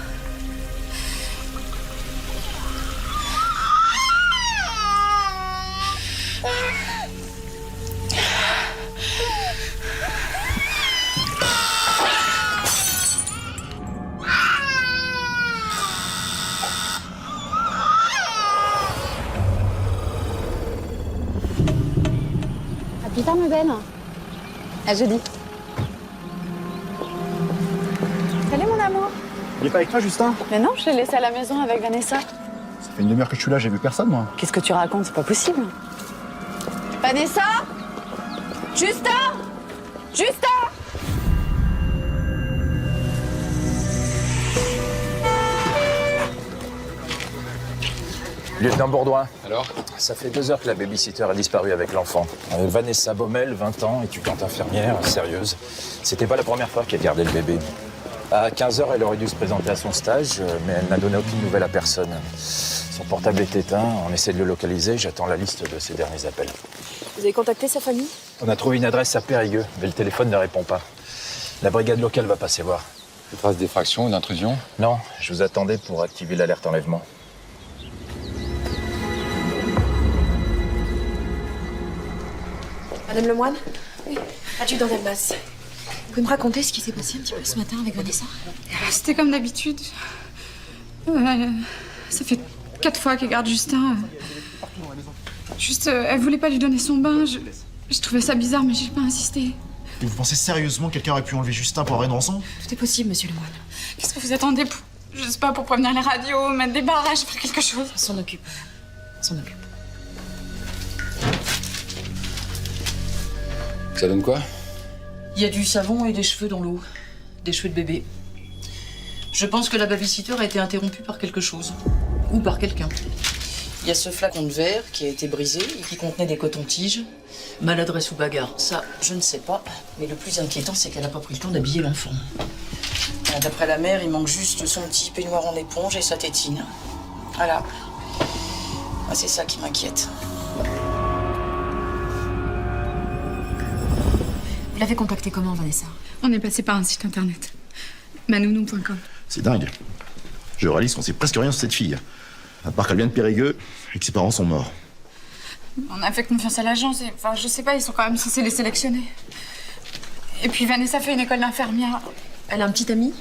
À plus tard, ma belle. À jeudi. Il est pas avec toi, Justin? Mais non, je l'ai laissé à la maison avec Vanessa. Ça fait une demi-heure que je suis là, j'ai vu personne, moi. Qu'est-ce que tu racontes? C'est pas possible. Vanessa? Justin? Justin? Lieutenant Bourdouin. Alors? Ça fait 2 heures que la babysitter a disparu avec l'enfant. Vanessa Baumel, 20 ans, étudiante infirmière, sérieuse. C'était pas la première fois qu'elle gardait le bébé. À 15 heures, elle aurait dû se présenter à son stage, mais elle n'a donné aucune nouvelle à personne. Son portable est éteint, on essaie de le localiser, j'attends la liste de ses derniers appels. Vous avez contacté sa famille? On a trouvé une adresse à Périgueux, mais le téléphone ne répond pas. La brigade locale va passer voir. Des traces d'effraction ou d'intrusion? Non, je vous attendais pour activer l'alerte enlèvement. Madame Lemoine? Oui. Adjudant d'Elbas. Vous pouvez me raconter ce qui s'est passé un petit peu ce matin avec Vanessa? C'était comme d'habitude. Ça fait 4 fois qu'elle garde Justin. Elle voulait pas lui donner son bain. Je trouvais ça bizarre, mais j'ai pas insisté. Et vous pensez sérieusement que quelqu'un aurait pu enlever Justin pour avoir une rançon? Tout est possible, monsieur Lemoine. Qu'est-ce que vous attendez pour... Je sais pas, pour prévenir les radios, mettre des barrages, faire quelque chose? On s'en occupe. On s'en occupe. Ça donne quoi? Il y a du savon et des cheveux dans l'eau. Des cheveux de bébé. Je pense que la babysitter a été interrompue par quelque chose. Ou par quelqu'un. Il y a ce flacon de verre qui a été brisé et qui contenait des cotons-tiges. Maladresse ou bagarre, ça, je ne sais pas. Mais le plus inquiétant, c'est qu'elle n'a pas pris le temps d'habiller l'enfant. D'après la mère, il manque juste son petit peignoir en éponge et sa tétine. Voilà. Ah, c'est ça qui m'inquiète. Vous l'avez contactée comment, Vanessa? On est passé par un site internet. manounou.com. C'est dingue. Je réalise qu'on sait presque rien sur cette fille. À part qu'elle vient de Périgueux et que ses parents sont morts. On a fait confiance à l'agence et... Enfin, je sais pas, ils sont quand même censés les sélectionner. Et puis Vanessa fait une école d'infirmière. Elle a un petit ami?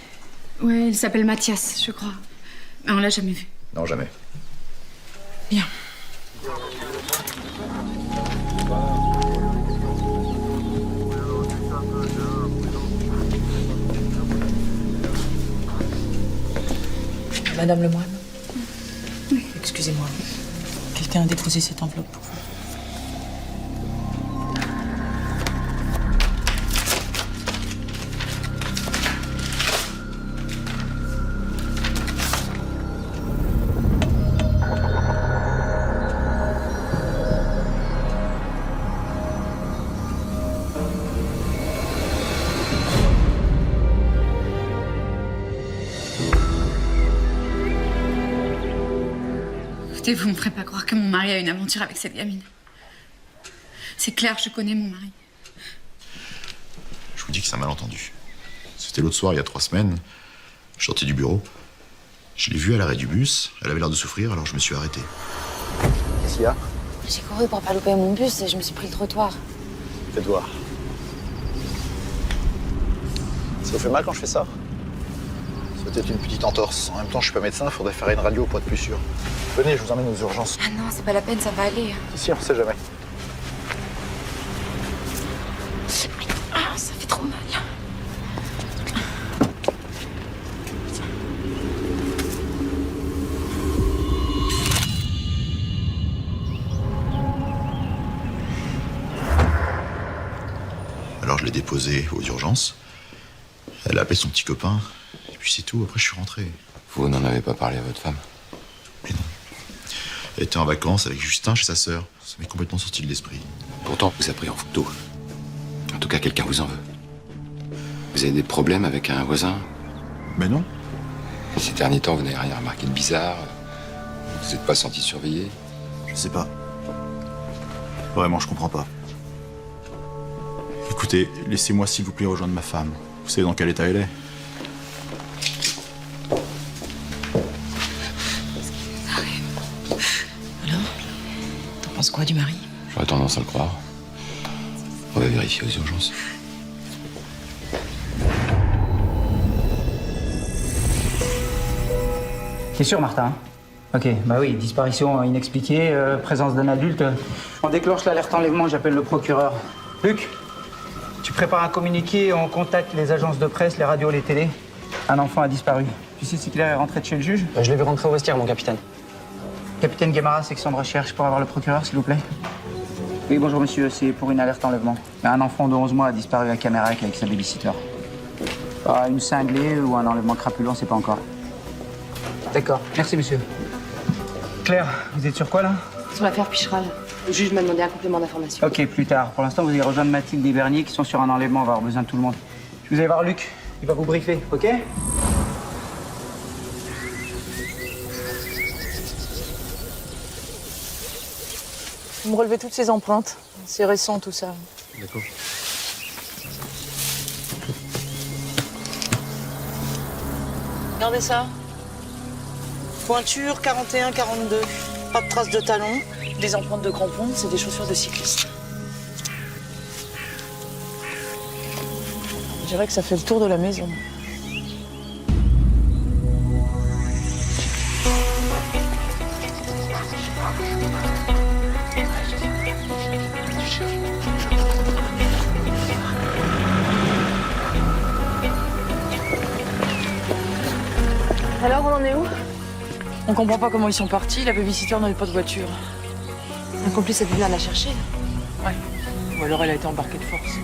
Ouais, il s'appelle Mathias, je crois. Mais on l'a jamais vu. Non, jamais. Bien. Madame Lemoine. Oui. Excusez-moi. Quelqu'un a déposé cette enveloppe pour vous. Écoutez, vous me ferez pas croire que mon mari a une aventure avec cette gamine. C'est clair, je connais mon mari. Je vous dis que c'est un malentendu. C'était l'autre soir, il y a 3 semaines. Je sortais du bureau. Je l'ai vue à l'arrêt du bus. Elle avait l'air de souffrir, alors je me suis arrêté. Qu'est-ce qu'il y a? J'ai couru pour pas louper mon bus et je me suis pris le trottoir. Faites voir. Ça vous fait mal quand je fais ça? C'est peut-être une petite entorse. En même temps, je suis pas médecin, faudrait faire une radio pour être plus sûr. Venez, je vous emmène aux urgences. Ah non, c'est pas la peine, ça va aller. Si, on sait jamais. Ah, ça fait trop mal. Alors je l'ai déposée aux urgences. Elle a appelé son petit copain. Et puis c'est tout, après je suis rentré. Vous n'en avez pas parlé à votre femme? Mais non. Elle était en vacances avec Justin chez sa sœur. Ça m'est complètement sorti de l'esprit. Pourtant, vous a pris en photo. En tout cas, quelqu'un vous en veut. Vous avez des problèmes avec un voisin? Mais non. Ces derniers temps, vous n'avez rien remarqué de bizarre? Vous n'êtes pas senti surveillé? Je sais pas. Vraiment, je comprends pas. Écoutez, laissez-moi s'il vous plaît rejoindre ma femme. Vous savez dans quel état elle est? Alors? T'en penses quoi du mari? J'aurais tendance à le croire. On va vérifier aux urgences. T'es sûr, Martin? Ok, bah oui, disparition inexpliquée, présence d'un adulte. On déclenche l'alerte enlèvement, j'appelle le procureur. Luc, tu prépares un communiqué, on contacte les agences de presse, les radios, les télés. Un enfant a disparu. Tu sais si Claire est rentrée de chez le juge? Je l'ai vu rentrer au vestiaire, mon capitaine. Capitaine Guémara, section de recherche, pour avoir le procureur, s'il vous plaît. Oui, bonjour monsieur, c'est pour une alerte enlèvement. Un enfant de 11 mois a disparu à Camerac avec sa babysitter. Une cinglée ou un enlèvement crapuleux, on sait pas encore. D'accord, merci monsieur. Claire, vous êtes sur quoi là? Sur l'affaire Picheral. Le juge m'a demandé un complément d'information. Ok, plus tard. Pour l'instant, vous allez rejoindre Mathilde et Bernier qui sont sur un enlèvement, on va avoir besoin de tout le monde. Je vous allez voir Luc, il va vous briefer, ok? Vous me relevez toutes ces empreintes. C'est récent tout ça. D'accord. Regardez ça. Pointure 41-42. Pas de traces de talons. Des empreintes de crampons, c'est des chaussures de cycliste. Je dirais que ça fait le tour de la maison. Alors, on en est où? On comprend pas comment ils sont partis, la babysitter n'avait pas de voiture. Un complice est venu la chercher. Ouais. Ou alors elle a été embarquée de force.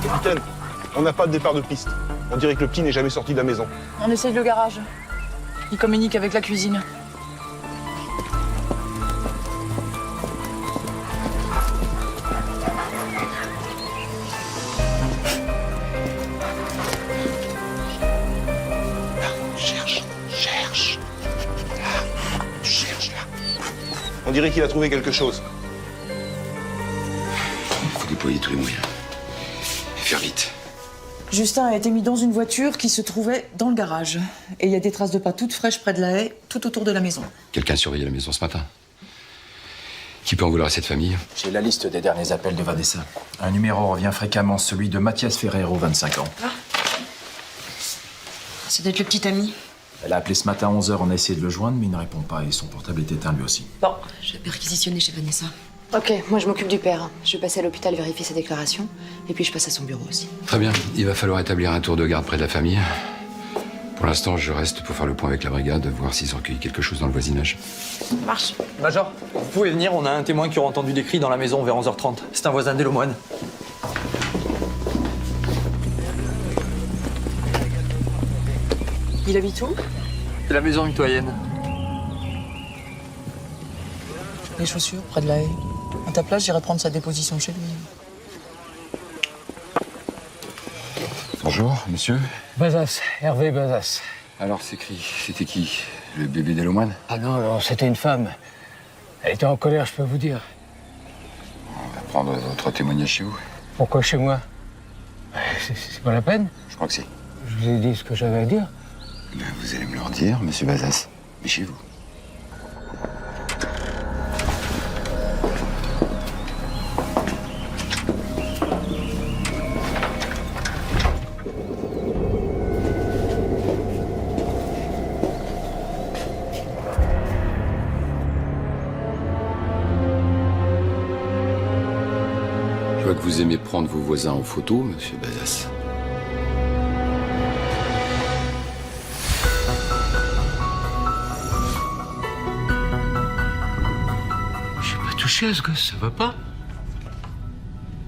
Capitaine, on n'a pas de départ de piste. On dirait que le petit n'est jamais sorti de la maison. On essaye le garage. Il communique avec la cuisine. On dirait qu'il a trouvé quelque chose. Il faut déployer tous les moyens. Faire vite. Justin a été mis dans une voiture qui se trouvait dans le garage. Et il y a des traces de pas toutes fraîches près de la haie, tout autour de la maison. Quelqu'un surveillait la maison ce matin. Qui peut en vouloir à cette famille? J'ai la liste des derniers appels de Vanessa. Un numéro revient fréquemment, celui de Mathias Ferrero, 25 ans. C'est d'être le petit ami. Elle a appelé ce matin à 11h, on a essayé de le joindre, mais il ne répond pas et son portable est éteint lui aussi. Bon, je vais perquisitionner chez Vanessa. Ok, moi je m'occupe du père. Je vais passer à l'hôpital vérifier sa déclaration. Et puis je passe à son bureau aussi. Très bien. Il va falloir établir un tour de garde près de la famille. Pour l'instant, je reste pour faire le point avec la brigade, voir s'ils ont recueilli quelque chose dans le voisinage. Ça marche. Major, vous pouvez venir, on a un témoin qui aurait entendu des cris dans la maison vers 11h30. C'est un voisin des Lemoine. Il habite où? C'est la maison mitoyenne. Les chaussures, près de la haie. À ta place, j'irai prendre sa déposition chez lui. Bonjour, monsieur. Bazas, Hervé Bazas. Alors, c'était qui? Le bébé d'Elomoine? Ah non, non, c'était une femme. Elle était en colère, je peux vous dire. On va prendre votre témoignage chez vous. Pourquoi chez moi? C'est pas la peine. Je crois que si. Je vous ai dit ce que j'avais à dire. Ben, vous allez me le redire, monsieur Bazas. Mais chez vous. Je vois que vous aimez prendre vos voisins en photo, monsieur Bazas. J'ai pas touché à ce gosse, ça va pas?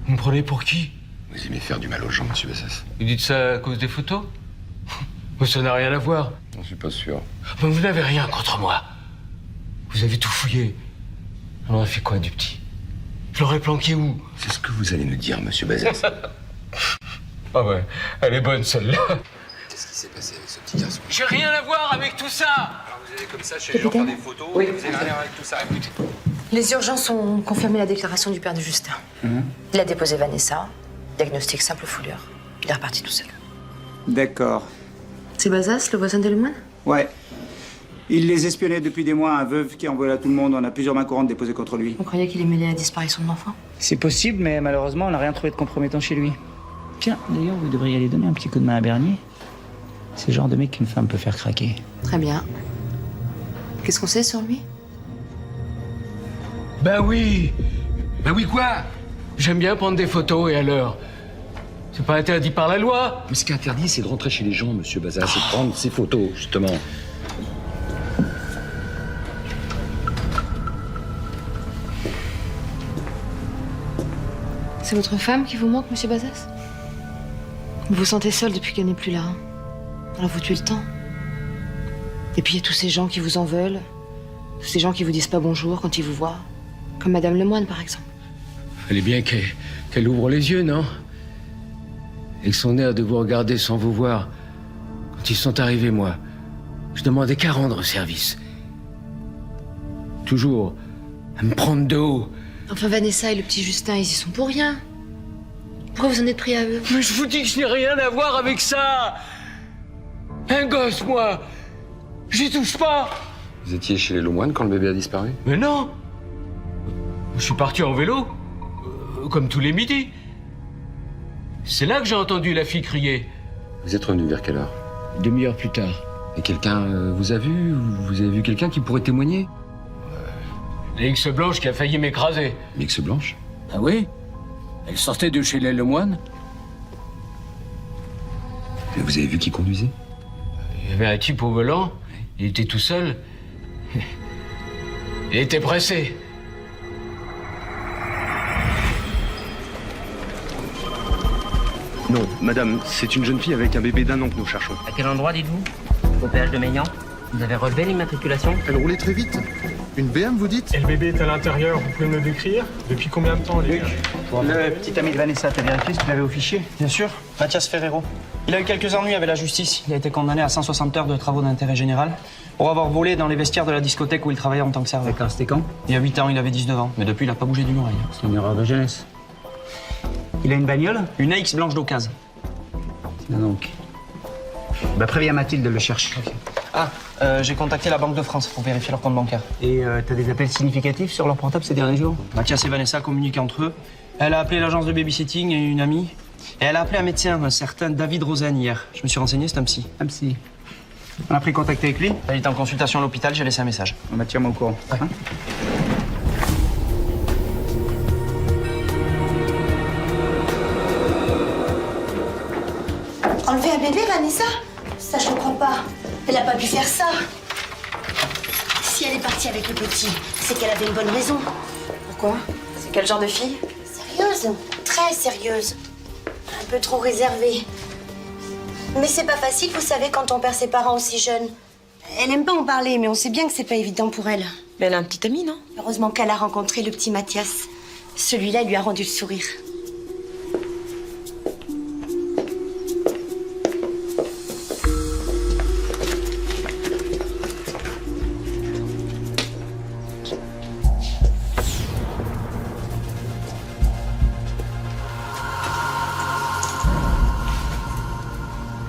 Vous me prenez pour qui? Vous aimez faire du mal aux gens, monsieur Bazas. Vous dites ça à cause des photos? Mais ça n'a rien à voir. J'en suis pas sûr. Mais vous n'avez rien contre moi. Vous avez tout fouillé. On a fait quoi du petit? Je l'aurais planqué où? C'est ce que vous allez me dire, monsieur Bazas. Ah ouais, elle est bonne celle-là. Qu'est-ce qui s'est passé avec ce petit garçon? J'ai rien à voir avec tout ça. Alors vous allez comme ça chez les gens prendre des photos, Oui. vous avez rien avec tout ça. Écoutez. Les urgences ont confirmé la déclaration du père de Justin. Il a déposé Vanessa. Diagnostic simple foulure. Il est reparti tout seul. D'accord. C'est Bazas, le voisin d'Elomoine? Ouais. Il les espionnait depuis des mois, un veuve qui envoie à tout le monde. On a plusieurs mains courantes déposées contre lui. Vous croyez qu'il est mêlé à la disparition de l'enfant? C'est possible, mais malheureusement, on n'a rien trouvé de compromettant chez lui. Tiens, d'ailleurs, vous devriez aller donner un petit coup de main à Bernier. C'est le genre de mec qu'une femme peut faire craquer. Très bien. Qu'est-ce qu'on sait sur lui? Ben oui quoi? J'aime bien prendre des photos et alors? C'est pas interdit par la loi. Mais ce qui est interdit, c'est de rentrer chez les gens, monsieur Bazin, c'est de prendre ses photos, justement. C'est votre femme qui vous manque, monsieur Bazas? Vous vous sentez seul depuis qu'elle n'est plus là. Hein. Alors vous tuez le temps. Et puis il y a tous ces gens qui vous en veulent. Tous ces gens qui vous disent pas bonjour quand ils vous voient. Comme Madame Lemoine, par exemple. Fallait bien qu'elle ouvre les yeux, non? Avec son air de vous regarder sans vous voir. Quand ils sont arrivés, moi, je demandais qu'à rendre service. Toujours à me prendre de haut. Enfin, Vanessa et le petit Justin, ils y sont pour rien. Pourquoi vous en êtes pris à eux? Mais je vous dis que je n'ai rien à voir avec ça. Un gosse, moi. J'y touche pas. Vous étiez chez les Lemoine quand le bébé a disparu? Mais non. Je suis parti en vélo, comme tous les midis. C'est là que j'ai entendu la fille crier. Vous êtes revenu vers quelle heure? Une demi-heure plus tard. Et quelqu'un vous a vu? Vous avez vu quelqu'un qui pourrait témoigner? L'X Blanche qui a failli m'écraser. L'X Blanche? Ah oui? Elle sortait de chez les Lemoine. Et vous avez vu qui conduisait? Il y avait un type au volant. Il était tout seul. Il était pressé. Non, madame, c'est une jeune fille avec un bébé d'1 an que nous cherchons. À quel endroit, dites-vous? Au péage de Meillan. Vous avez relevé l'immatriculation? Elle roulait très vite. Une BM, vous dites? Et le bébé est à l'intérieur, vous pouvez me le décrire? Depuis combien de temps, les gars? Le petit ami de Vanessa, t'as vérifié si tu l'avais au fichier? Bien sûr, Mathias Ferrero. Il a eu quelques ennuis avec la justice. Il a été condamné à 160 heures de travaux d'intérêt général pour avoir volé dans les vestiaires de la discothèque où il travaillait en tant que serveur. D'accord, c'était quand? Il y a 8 ans, il avait 19 ans. Mais depuis, il a pas bougé d'une oreille. C'est une erreur de jeunesse. Il a une bagnole? Une AX blanche d'occasion. Tiens donc. Bah préviens Mathilde de le chercher. Okay. J'ai contacté la Banque de France pour vérifier leur compte bancaire. Et t'as des appels significatifs sur leur portable ces derniers jours? Mathias et Vanessa communiquent entre eux. Elle a appelé l'agence de babysitting et une amie. Et elle a appelé un médecin, un certain David Rosen, hier. Je me suis renseigné, c'est un psy. Un psy. On a pris contact avec lui? Il est en consultation à l'hôpital, j'ai laissé un message. On va tiens-moi au courant. Ouais. Hein? Enlever un bébé, Vanessa? Ça, je comprends pas. Elle a pas pu faire ça. Si elle est partie avec le petit, c'est qu'elle avait une bonne raison. Pourquoi? C'est quel genre de fille? Sérieuse, très sérieuse. Un peu trop réservée. Mais c'est pas facile, vous savez, quand on perd ses parents aussi jeunes. Elle aime pas en parler, mais on sait bien que c'est pas évident pour elle. Mais elle a un petit ami, non? Heureusement qu'elle a rencontré le petit Mathias. Celui-là lui a rendu le sourire.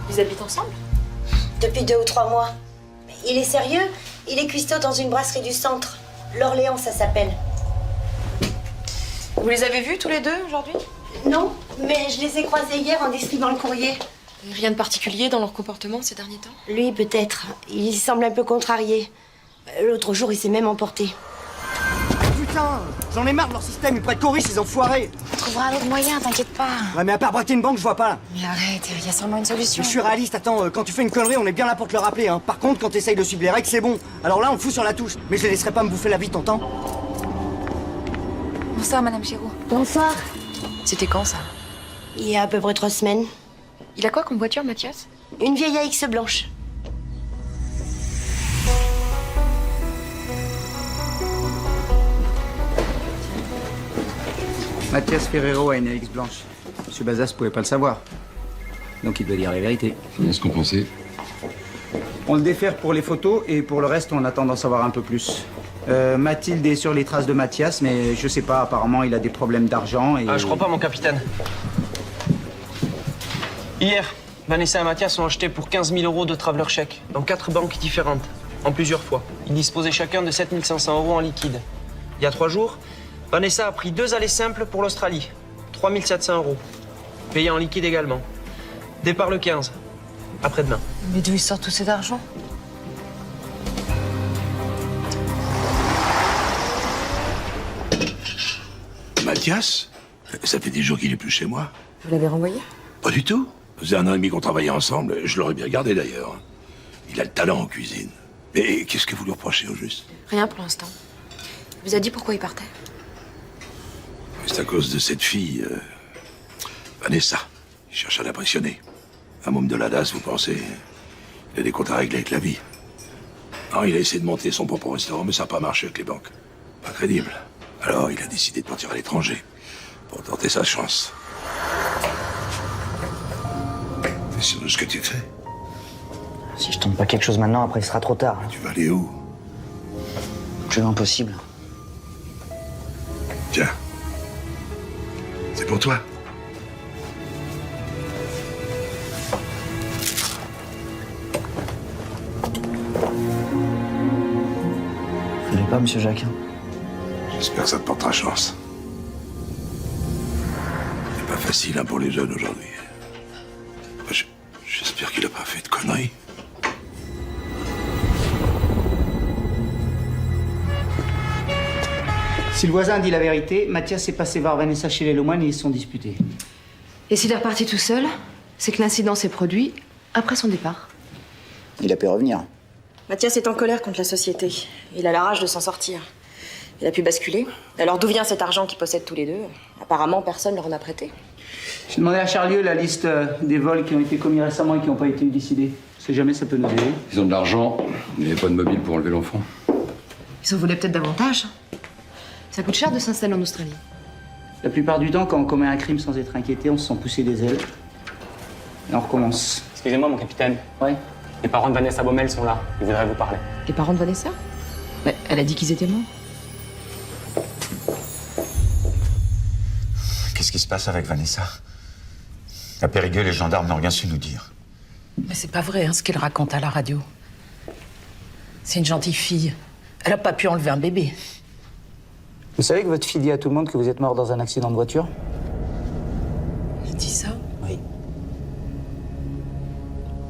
Ils habitent ensemble? Depuis 2 ou 3 mois. Il est sérieux? Il est cuistot dans une brasserie du centre. L'Orléans, ça s'appelle. Vous les avez vus tous les deux aujourd'hui? Non, mais je les ai croisés hier en distribuant le courrier. Rien de particulier dans leur comportement ces derniers temps? Lui, peut-être. Il semble un peu contrarié. L'autre jour, il s'est même emporté. Putain, j'en ai marre de leur système, ils prêtent qu'aux riches, ces enfoirés. On trouvera un autre moyen, t'inquiète pas. Ouais, mais à part braquer une banque, je vois pas. Mais arrête, il y a sûrement une solution. Je suis réaliste, attends, quand tu fais une connerie, on est bien là pour te le rappeler, hein. Par contre, quand t'essayes de suivre les règles, c'est bon. Alors là, on le fout sur la touche. Mais je les laisserai pas me bouffer la vie, t'entends? Bonsoir, Madame Giraud. Bonsoir. C'était quand, ça? Il y a à peu près 3 semaines. Il a quoi comme voiture, Mathias? Une vieille AX blanche. Mathias Ferrero a une AX blanche. Monsieur Bazas pouvait pas le savoir. Donc il doit dire la vérité. Est-ce qu'on pensait? On le défère pour les photos et pour le reste, on attend d'en savoir un peu plus. Mathilde est sur les traces de Mathias, mais je sais pas, apparemment il a des problèmes d'argent et... Ah, je crois pas, mon capitaine. Hier, Vanessa et Mathias ont acheté pour 15 000 € de traveler chèque dans 4 banques différentes, en plusieurs fois. Ils disposaient chacun de 7 500 € en liquide. Il y a 3 jours, Vanessa a pris 2 allées simples pour l'Australie, 3 700 €, payés en liquide également. Départ le 15, après-demain. Mais d'où il sort tout cet argent? Mathias, ça fait des jours qu'il est plus chez moi. Vous l'avez renvoyé? Pas du tout. Ça faisait 1 an et demi qu'on travaillait ensemble, je l'aurais bien gardé d'ailleurs. Il a le talent en cuisine. Mais qu'est-ce que vous lui reprochez au juste? Rien pour l'instant. Il vous a dit pourquoi il partait? C'est à cause de cette fille, Vanessa. Il cherche à l'impressionner. Un môme de la DAS, vous pensez? Il a des comptes à régler avec la vie. Non, il a essayé de monter son propre restaurant, mais ça n'a pas marché avec les banques. Pas crédible. Alors, il a décidé de partir à l'étranger pour tenter sa chance. T'es sûr de ce que tu fais? Si je tente pas quelque chose maintenant, après il sera trop tard. Tu vas aller où? Plus loin possible. Tiens. C'est pour toi. Vous voulez pas, monsieur Jacques? J'espère que ça te portera chance. C'est pas facile, hein, pour les jeunes aujourd'hui. J'espère qu'il a pas fait de conneries. Si le voisin dit la vérité, Mathias est passé voir Vanessa chez les Lemoine et ils se sont disputés. Et s'il est reparti tout seul, c'est que l'incident s'est produit après son départ. Il a pu revenir. Mathias est en colère contre la société. Il a la rage de s'en sortir. Il a pu basculer. Alors d'où vient cet argent qu'ils possèdent tous les deux? Apparemment, personne ne leur en a prêté. J'ai demandé à Charlieu la liste des vols qui ont été commis récemment et qui n'ont pas été élucidés. On sait jamais, ça peut nous aider. Ils ont de l'argent, mais il n'y avait pas de mobile pour enlever l'enfant. Ils en voulaient peut-être davantage. Ça coûte cher de s'installer en Australie. La plupart du temps, quand on commet un crime sans être inquiété, on se sent pousser des ailes. Et on recommence. Excusez-moi, mon capitaine. Ouais. Les parents de Vanessa Baumel sont là. Ils voudraient vous parler. Les parents de Vanessa? Mais elle a dit qu'ils étaient morts. Qu'est-ce qui se passe avec Vanessa? À Périgueux, les gendarmes n'ont rien su nous dire. Mais c'est pas vrai, hein, ce qu'elle raconte à la radio. C'est une gentille fille. Elle a pas pu enlever un bébé. Vous savez que votre fille dit à tout le monde que vous êtes mort dans un accident de voiture? Elle dit ça? Oui.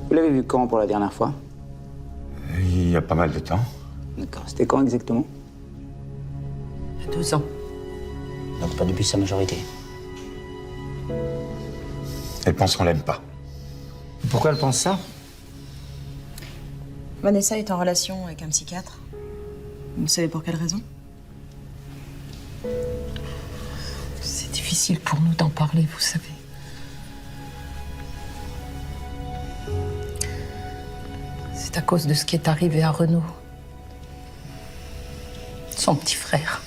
Vous l'avez vu quand pour la dernière fois? Il y a pas mal de temps. D'accord. C'était quand exactement? Il y a 2 ans. Donc pas depuis sa majorité. Elle pense qu'on l'aime pas. Pourquoi elle pense ça? Vanessa est en relation avec un psychiatre. Vous savez pour quelle raison? C'est difficile pour nous d'en parler, vous savez. C'est à cause de ce qui est arrivé à Renaud. Son petit frère.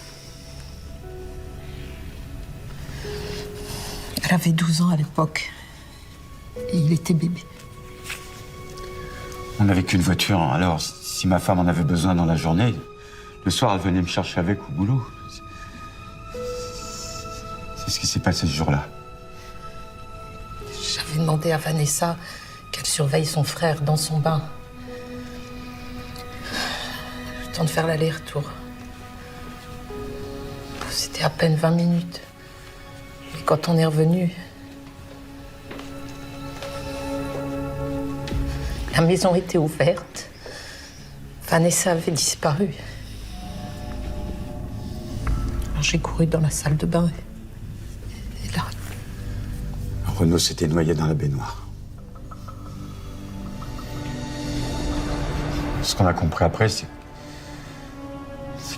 Elle avait 12 ans à l'époque. Et il était bébé. On n'avait qu'une voiture, alors si ma femme en avait besoin dans la journée, le soir elle venait me chercher avec au boulot. C'est ce qui s'est passé ce jour-là. J'avais demandé à Vanessa qu'elle surveille son frère dans son bain. Le temps de faire l'aller-retour. C'était à peine 20 minutes. Et quand on est revenu, la maison était ouverte. Vanessa avait disparu. Alors j'ai couru dans la salle de bain. Et là... Renaud s'était noyé dans la baignoire. Ce qu'on a compris après, c'est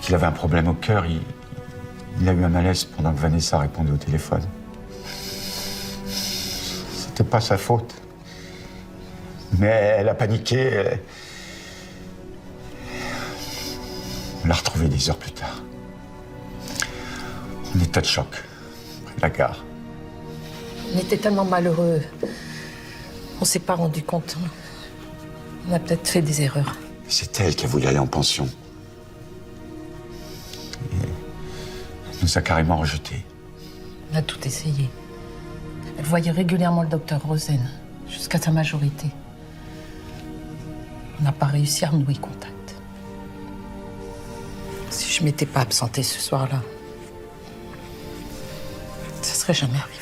qu'il avait un problème au cœur. Il a eu un malaise pendant que Vanessa répondait au téléphone. C'était pas sa faute. Mais elle a paniqué. On l'a retrouvée des heures plus tard. En état de choc, près de la gare. On était tellement malheureux. On s'est pas rendu compte. On a peut-être fait des erreurs. C'est elle qui a voulu aller en pension. Et elle nous a carrément rejetés. On a tout essayé. Elle voyait régulièrement le docteur Rosen, jusqu'à sa majorité. On n'a pas réussi à renouer contact. Si je m'étais pas absentée ce soir-là, ça serait jamais arrivé.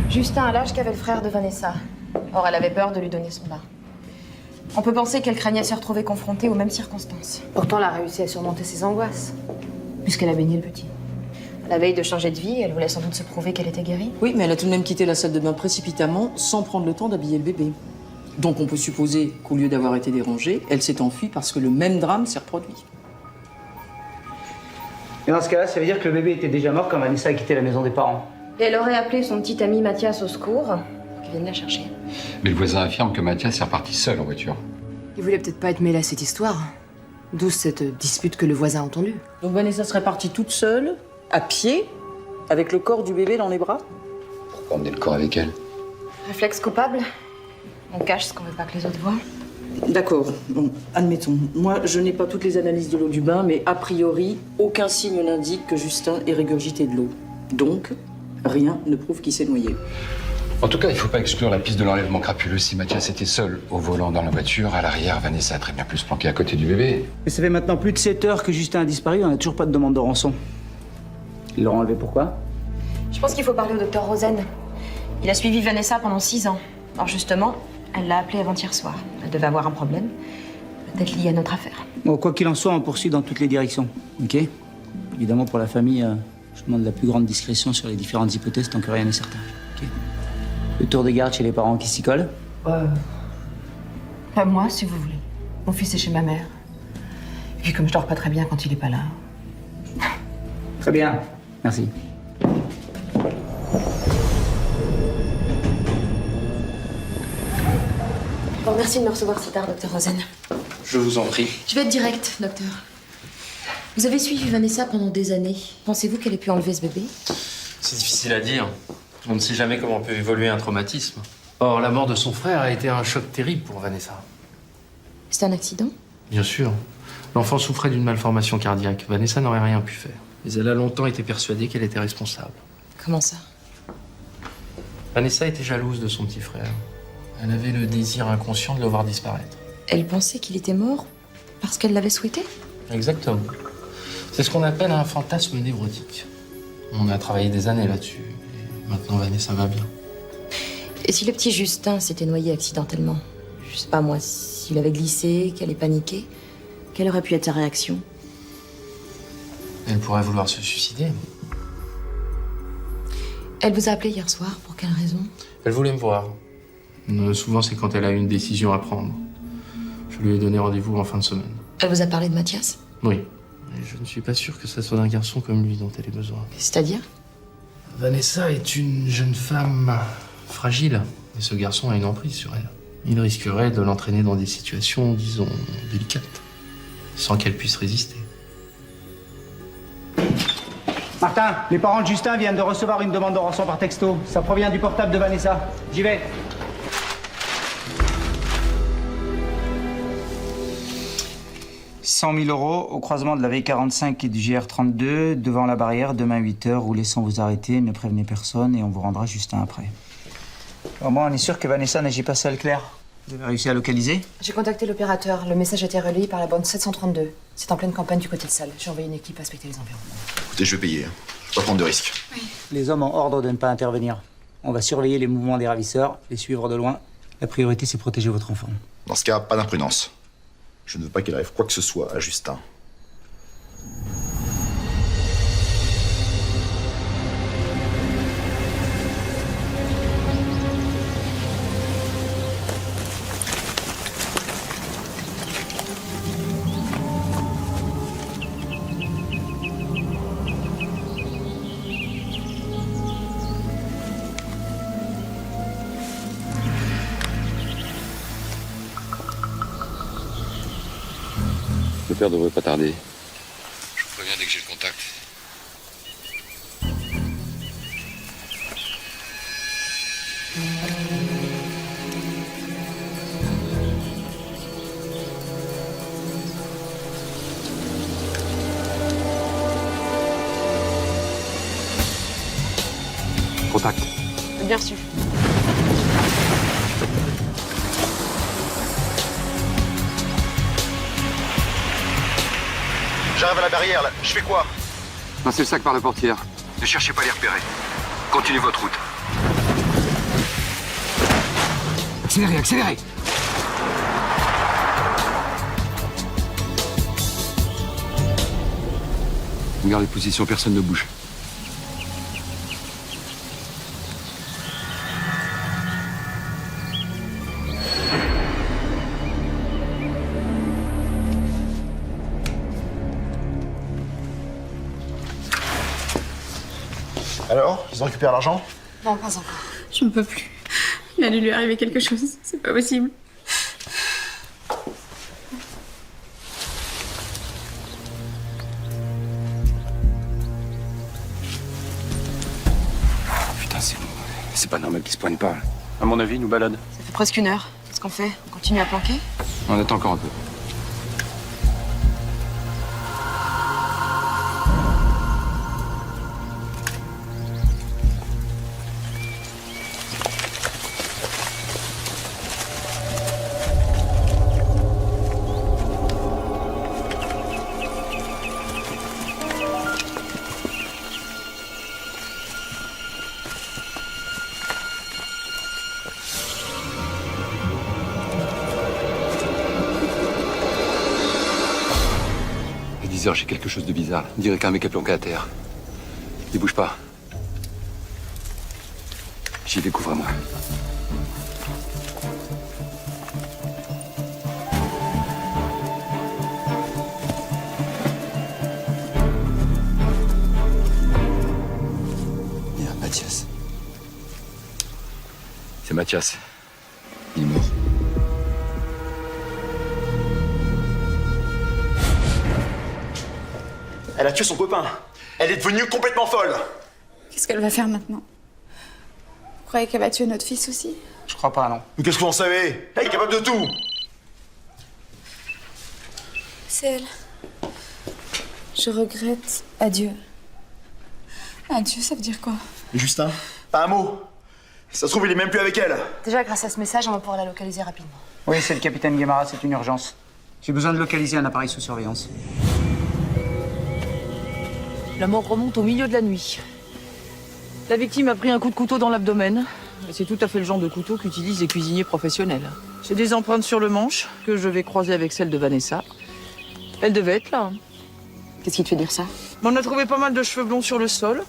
Justin a l'âge qu'avait le frère de Vanessa. Or, elle avait peur de lui donner son bain. On peut penser qu'elle craignait se retrouver confrontée aux mêmes circonstances. Pourtant, elle a réussi à surmonter ses angoisses. Puisqu'elle a baigné le petit. À la veille de changer de vie, elle voulait sans doute se prouver qu'elle était guérie. Oui, mais elle a tout de même quitté la salle de bain précipitamment, sans prendre le temps d'habiller le bébé. Donc on peut supposer qu'au lieu d'avoir été dérangée, elle s'est enfuie parce que le même drame s'est reproduit. Et dans ce cas-là, ça veut dire que le bébé était déjà mort quand Vanessa a quitté la maison des parents. Et elle aurait appelé son petit ami Mathias au secours pour qu'il vienne la chercher. Mais le voisin affirme que Mathias est reparti seul en voiture. Il voulait peut-être pas être mêlé à cette histoire. D'où cette dispute que le voisin a entendue. Donc Vanessa serait partie toute seule, à pied, avec le corps du bébé dans les bras? Pourquoi emmener le corps avec elle? Réflexe coupable. On cache ce qu'on veut pas que les autres voient. D'accord, bon, admettons. Moi, je n'ai pas toutes les analyses de l'eau du bain, mais a priori, aucun signe n'indique que Justin ait régurgité de l'eau. Donc, rien ne prouve qu'il s'est noyé. En tout cas, il ne faut pas exclure la piste de l'enlèvement crapuleux. Si Mathias était seul au volant dans la voiture, à l'arrière, Vanessa a très bien pu se planquer à côté du bébé. Mais ça fait maintenant plus de 7 heures que Justin a disparu, on n'a toujours pas de demande de rançon. Ils l'ont enlevé pourquoi? Je pense qu'il faut parler au docteur Rosen. Il a suivi Vanessa pendant 6 ans. Alors justement, elle l'a appelé avant-hier soir. Elle devait avoir un problème, peut-être lié à notre affaire. Bon, quoi qu'il en soit, on poursuit dans toutes les directions, ok? Évidemment, pour la famille, je demande la plus grande discrétion sur les différentes hypothèses tant que rien n'est certain, ok? Le tour de garde chez les parents qui s'y collent? Pas moi, si vous voulez. Mon fils est chez ma mère. Et puis comme je dors pas très bien quand il est pas là. Très bien, merci. Bon, merci de me recevoir si tard, docteur Rosen. Je vous en prie. Je vais être directe, docteur. Vous avez suivi Vanessa pendant des années. Pensez-vous qu'elle ait pu enlever ce bébé? C'est difficile à dire. On ne sait jamais comment peut évoluer un traumatisme. Or, la mort de son frère a été un choc terrible pour Vanessa. C'est un accident? Bien sûr. L'enfant souffrait d'une malformation cardiaque. Vanessa n'aurait rien pu faire. Mais elle a longtemps été persuadée qu'elle était responsable. Comment ça? Vanessa était jalouse de son petit frère. Elle avait le désir inconscient de le voir disparaître. Elle pensait qu'il était mort parce qu'elle l'avait souhaité? Exactement. C'est ce qu'on appelle un fantasme névrotique. On a travaillé des années là-dessus. Et maintenant, Vanessa va bien. Et si le petit Justin s'était noyé accidentellement? Je sais pas moi, s'il avait glissé, qu'elle ait paniqué, quelle aurait pu être sa réaction? Elle pourrait vouloir se suicider. Elle vous a appelé hier soir, pour quelle raison? Elle voulait me voir. Souvent, c'est quand elle a une décision à prendre. Je lui ai donné rendez-vous en fin de semaine. Elle vous a parlé de Mathias? Oui. Et je ne suis pas sûr que ça soit d'un garçon comme lui dont elle ait besoin. C'est-à-dire? Vanessa est une jeune femme fragile. Et ce garçon a une emprise sur elle. Il risquerait de l'entraîner dans des situations, disons, délicates. Sans qu'elle puisse résister. Martin, les parents de Justin viennent de recevoir une demande de rançon par texto. Ça provient du portable de Vanessa. J'y vais. « 100 000 € au croisement de la V45 et du GR32, devant la barrière, demain 8h, roulez sans vous arrêter, ne prévenez personne et on vous rendra Justin après. » Au moins, on est sûr que Vanessa n'agit pas seule, Claire. Vous avez réussi à localiser? J'ai contacté l'opérateur. Le message a été relayé par la bande 732. C'est en pleine campagne du côté de Salles. J'ai envoyé une équipe inspecter les environs. Écoutez, je vais payer. Je vais pas prendre de risques. Les hommes ont ordre de ne pas intervenir. On va surveiller les mouvements des ravisseurs, les suivre de loin. La priorité, c'est protéger votre enfant. Dans ce cas, pas d'imprudence. Je ne veux pas qu'il arrive quoi que ce soit à Justin. Le père devrait pas tarder. Je vous préviens dès que j'ai le contact. Contact. Bien reçu. J'arrive à la barrière, là. Je fais quoi? Passez le sac par la portière. Ne cherchez pas à les repérer. Continuez votre route. Accélérez, accélérez! Gardez position, personne ne bouge. Alors, ils ont récupéré l'argent? Non, pas encore. Je ne peux plus. Il a dû lui arriver quelque chose. C'est pas possible. Putain, c'est pas normal qu'ils se poignent pas. À mon avis, ils nous baladent. Ça fait presque 1 heure. Qu'est-ce qu'on fait? On continue à planquer? On attend encore un peu. À 10 heures, j'ai quelque chose de bizarre. On dirait qu'un mec est planqué à terre. Il bouge pas. J'y vais, couvre-moi. Il y a Mathias. C'est Mathias. Il est mort. Elle a tué son copain. Elle est devenue complètement folle. Qu'est-ce qu'elle va faire maintenant? Vous croyez qu'elle va tuer notre fils aussi? Je crois pas, non. Mais qu'est-ce que vous en savez? Elle est capable de tout. C'est elle. Je regrette. Adieu. Adieu, ça veut dire quoi? Et Justin? Pas un mot. Ça se trouve, il est même plus avec elle. Déjà, grâce à ce message, on va pouvoir la localiser rapidement. Oui, c'est le capitaine Guémara, c'est une urgence. J'ai besoin de localiser un appareil sous surveillance. La mort remonte au milieu de la nuit. La victime a pris un coup de couteau dans l'abdomen. C'est tout à fait le genre de couteau qu'utilisent les cuisiniers professionnels. J'ai des empreintes sur le manche que je vais croiser avec celles de Vanessa. Elle devait être là. Qu'est-ce qui te fait dire ça? On a trouvé pas mal de cheveux blonds sur le sol.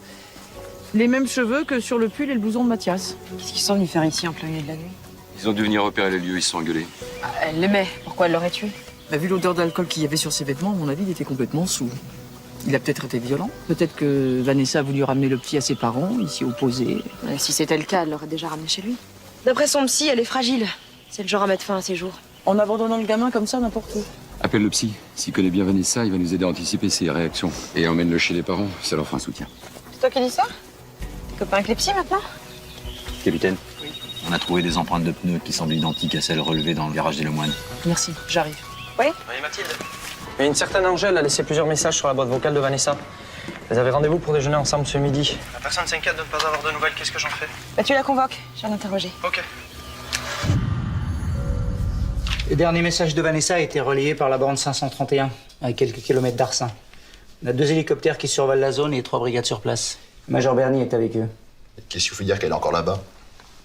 Les mêmes cheveux que sur le pull et le blouson de Mathias. Qu'est-ce qu'ils sont venus faire ici en plein milieu de la nuit? Ils ont dû venir repérer les lieux, ils se sont engueulés. Ah, elle l'aimait. Pourquoi elle l'aurait tué? Vu l'odeur d'alcool qu'il y avait sur ses vêtements, à mon avis, il était complètement saoul. Il a peut-être été violent. Peut-être que Vanessa a voulu ramener le petit à ses parents, il s'y est opposé. Si c'était le cas, elle l'aurait déjà ramené chez lui. D'après son psy, elle est fragile. C'est le genre à mettre fin à ses jours. En abandonnant le gamin comme ça, n'importe où. Appelle le psy. S'il connaît bien Vanessa, il va nous aider à anticiper ses réactions. Et emmène-le chez les parents, ça leur fera un soutien. C'est toi qui dis ça? T'es copain avec les psys maintenant? Capitaine, on a trouvé des empreintes de pneus qui semblent identiques à celles relevées dans le garage des Lemoines. Merci, j'arrive. Oui? Oui, Mathilde. Et une certaine Angèle a laissé plusieurs messages sur la boîte vocale de Vanessa. Elles avaient rendez-vous pour déjeuner ensemble ce midi. La personne s'inquiète de ne pas avoir de nouvelles. Qu'est-ce que j'en fais? Bah, tu la convoques. Je viens l'interroger. Ok. Le dernier message de Vanessa a été relayé par la bande 531, à quelques kilomètres d'Arsin. On a 2 hélicoptères qui survolent la zone et 3 brigades sur place. Le Major Bernier est avec eux. Qu'est-ce qui vous fait dire qu'elle est encore là-bas?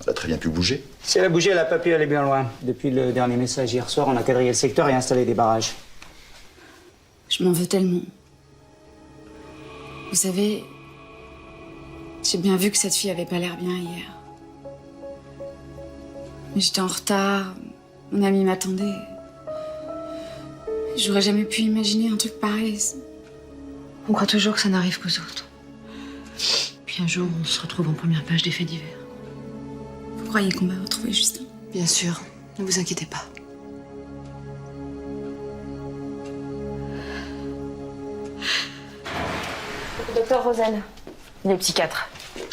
Elle a très bien pu bouger. Si elle a bougé, elle a pas pu aller bien loin. Depuis le dernier message hier soir, on a quadrillé le secteur et installé des barrages. Je m'en veux tellement. Vous savez, j'ai bien vu que cette fille avait pas l'air bien hier. Mais j'étais en retard, mon ami m'attendait. J'aurais jamais pu imaginer un truc pareil. On croit toujours que ça n'arrive qu'aux autres. Puis un jour, on se retrouve en première page des faits divers. Vous croyez qu'on va retrouver Justin? Bien sûr, ne vous inquiétez pas. Docteur Rosen, il est psychiatre.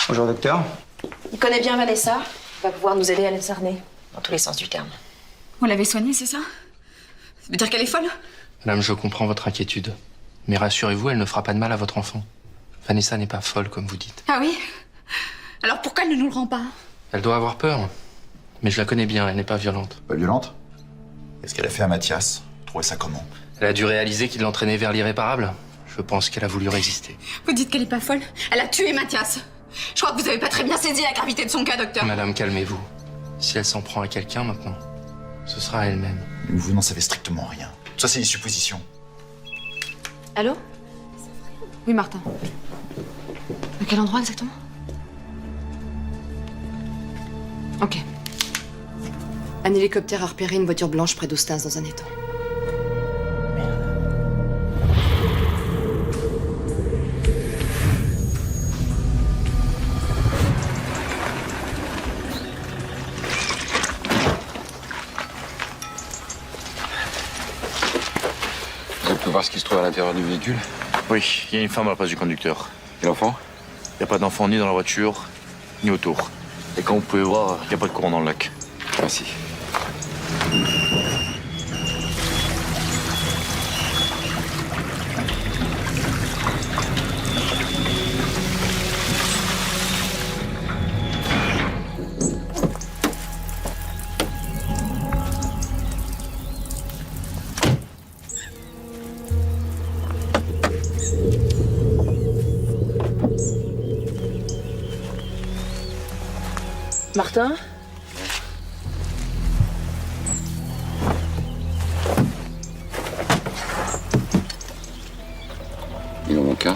Bonjour, docteur. Il connaît bien Vanessa. Il va pouvoir nous aider à la cerner, dans tous les sens du terme. On l'avait soignée, c'est ça? Ça veut dire qu'elle est folle? Madame, je comprends votre inquiétude. Mais rassurez-vous, elle ne fera pas de mal à votre enfant. Vanessa n'est pas folle, comme vous dites. Ah oui? Alors pourquoi elle ne nous le rend pas? Elle doit avoir peur. Mais je la connais bien, elle n'est pas violente. Pas violente? Qu'est-ce qu'elle a fait à Mathias? Trouvez ça comment? Elle a dû réaliser qu'il l'entraînait vers l'irréparable. Je pense qu'elle a voulu résister. Vous dites qu'elle est pas folle? Elle a tué Mathias. Je crois que vous avez pas très bien saisi la gravité de son cas, docteur. Madame, calmez-vous. Si elle s'en prend à quelqu'un maintenant, ce sera à elle-même. Vous n'en savez strictement rien. Tout ça, c'est des suppositions. Allô? Oui, Martin. À quel endroit exactement? Ok. Un hélicoptère a repéré une voiture blanche près d'Austins dans un étang. Vous avez pu voir ce qui se trouve à l'intérieur du véhicule? Oui, il y a une femme à la place du conducteur. Et l'enfant? Il n'y a pas d'enfant ni dans la voiture, ni autour. Et comme vous pouvez voir, il n'y a pas de courant dans le lac. Merci. Martin? Il en manque un.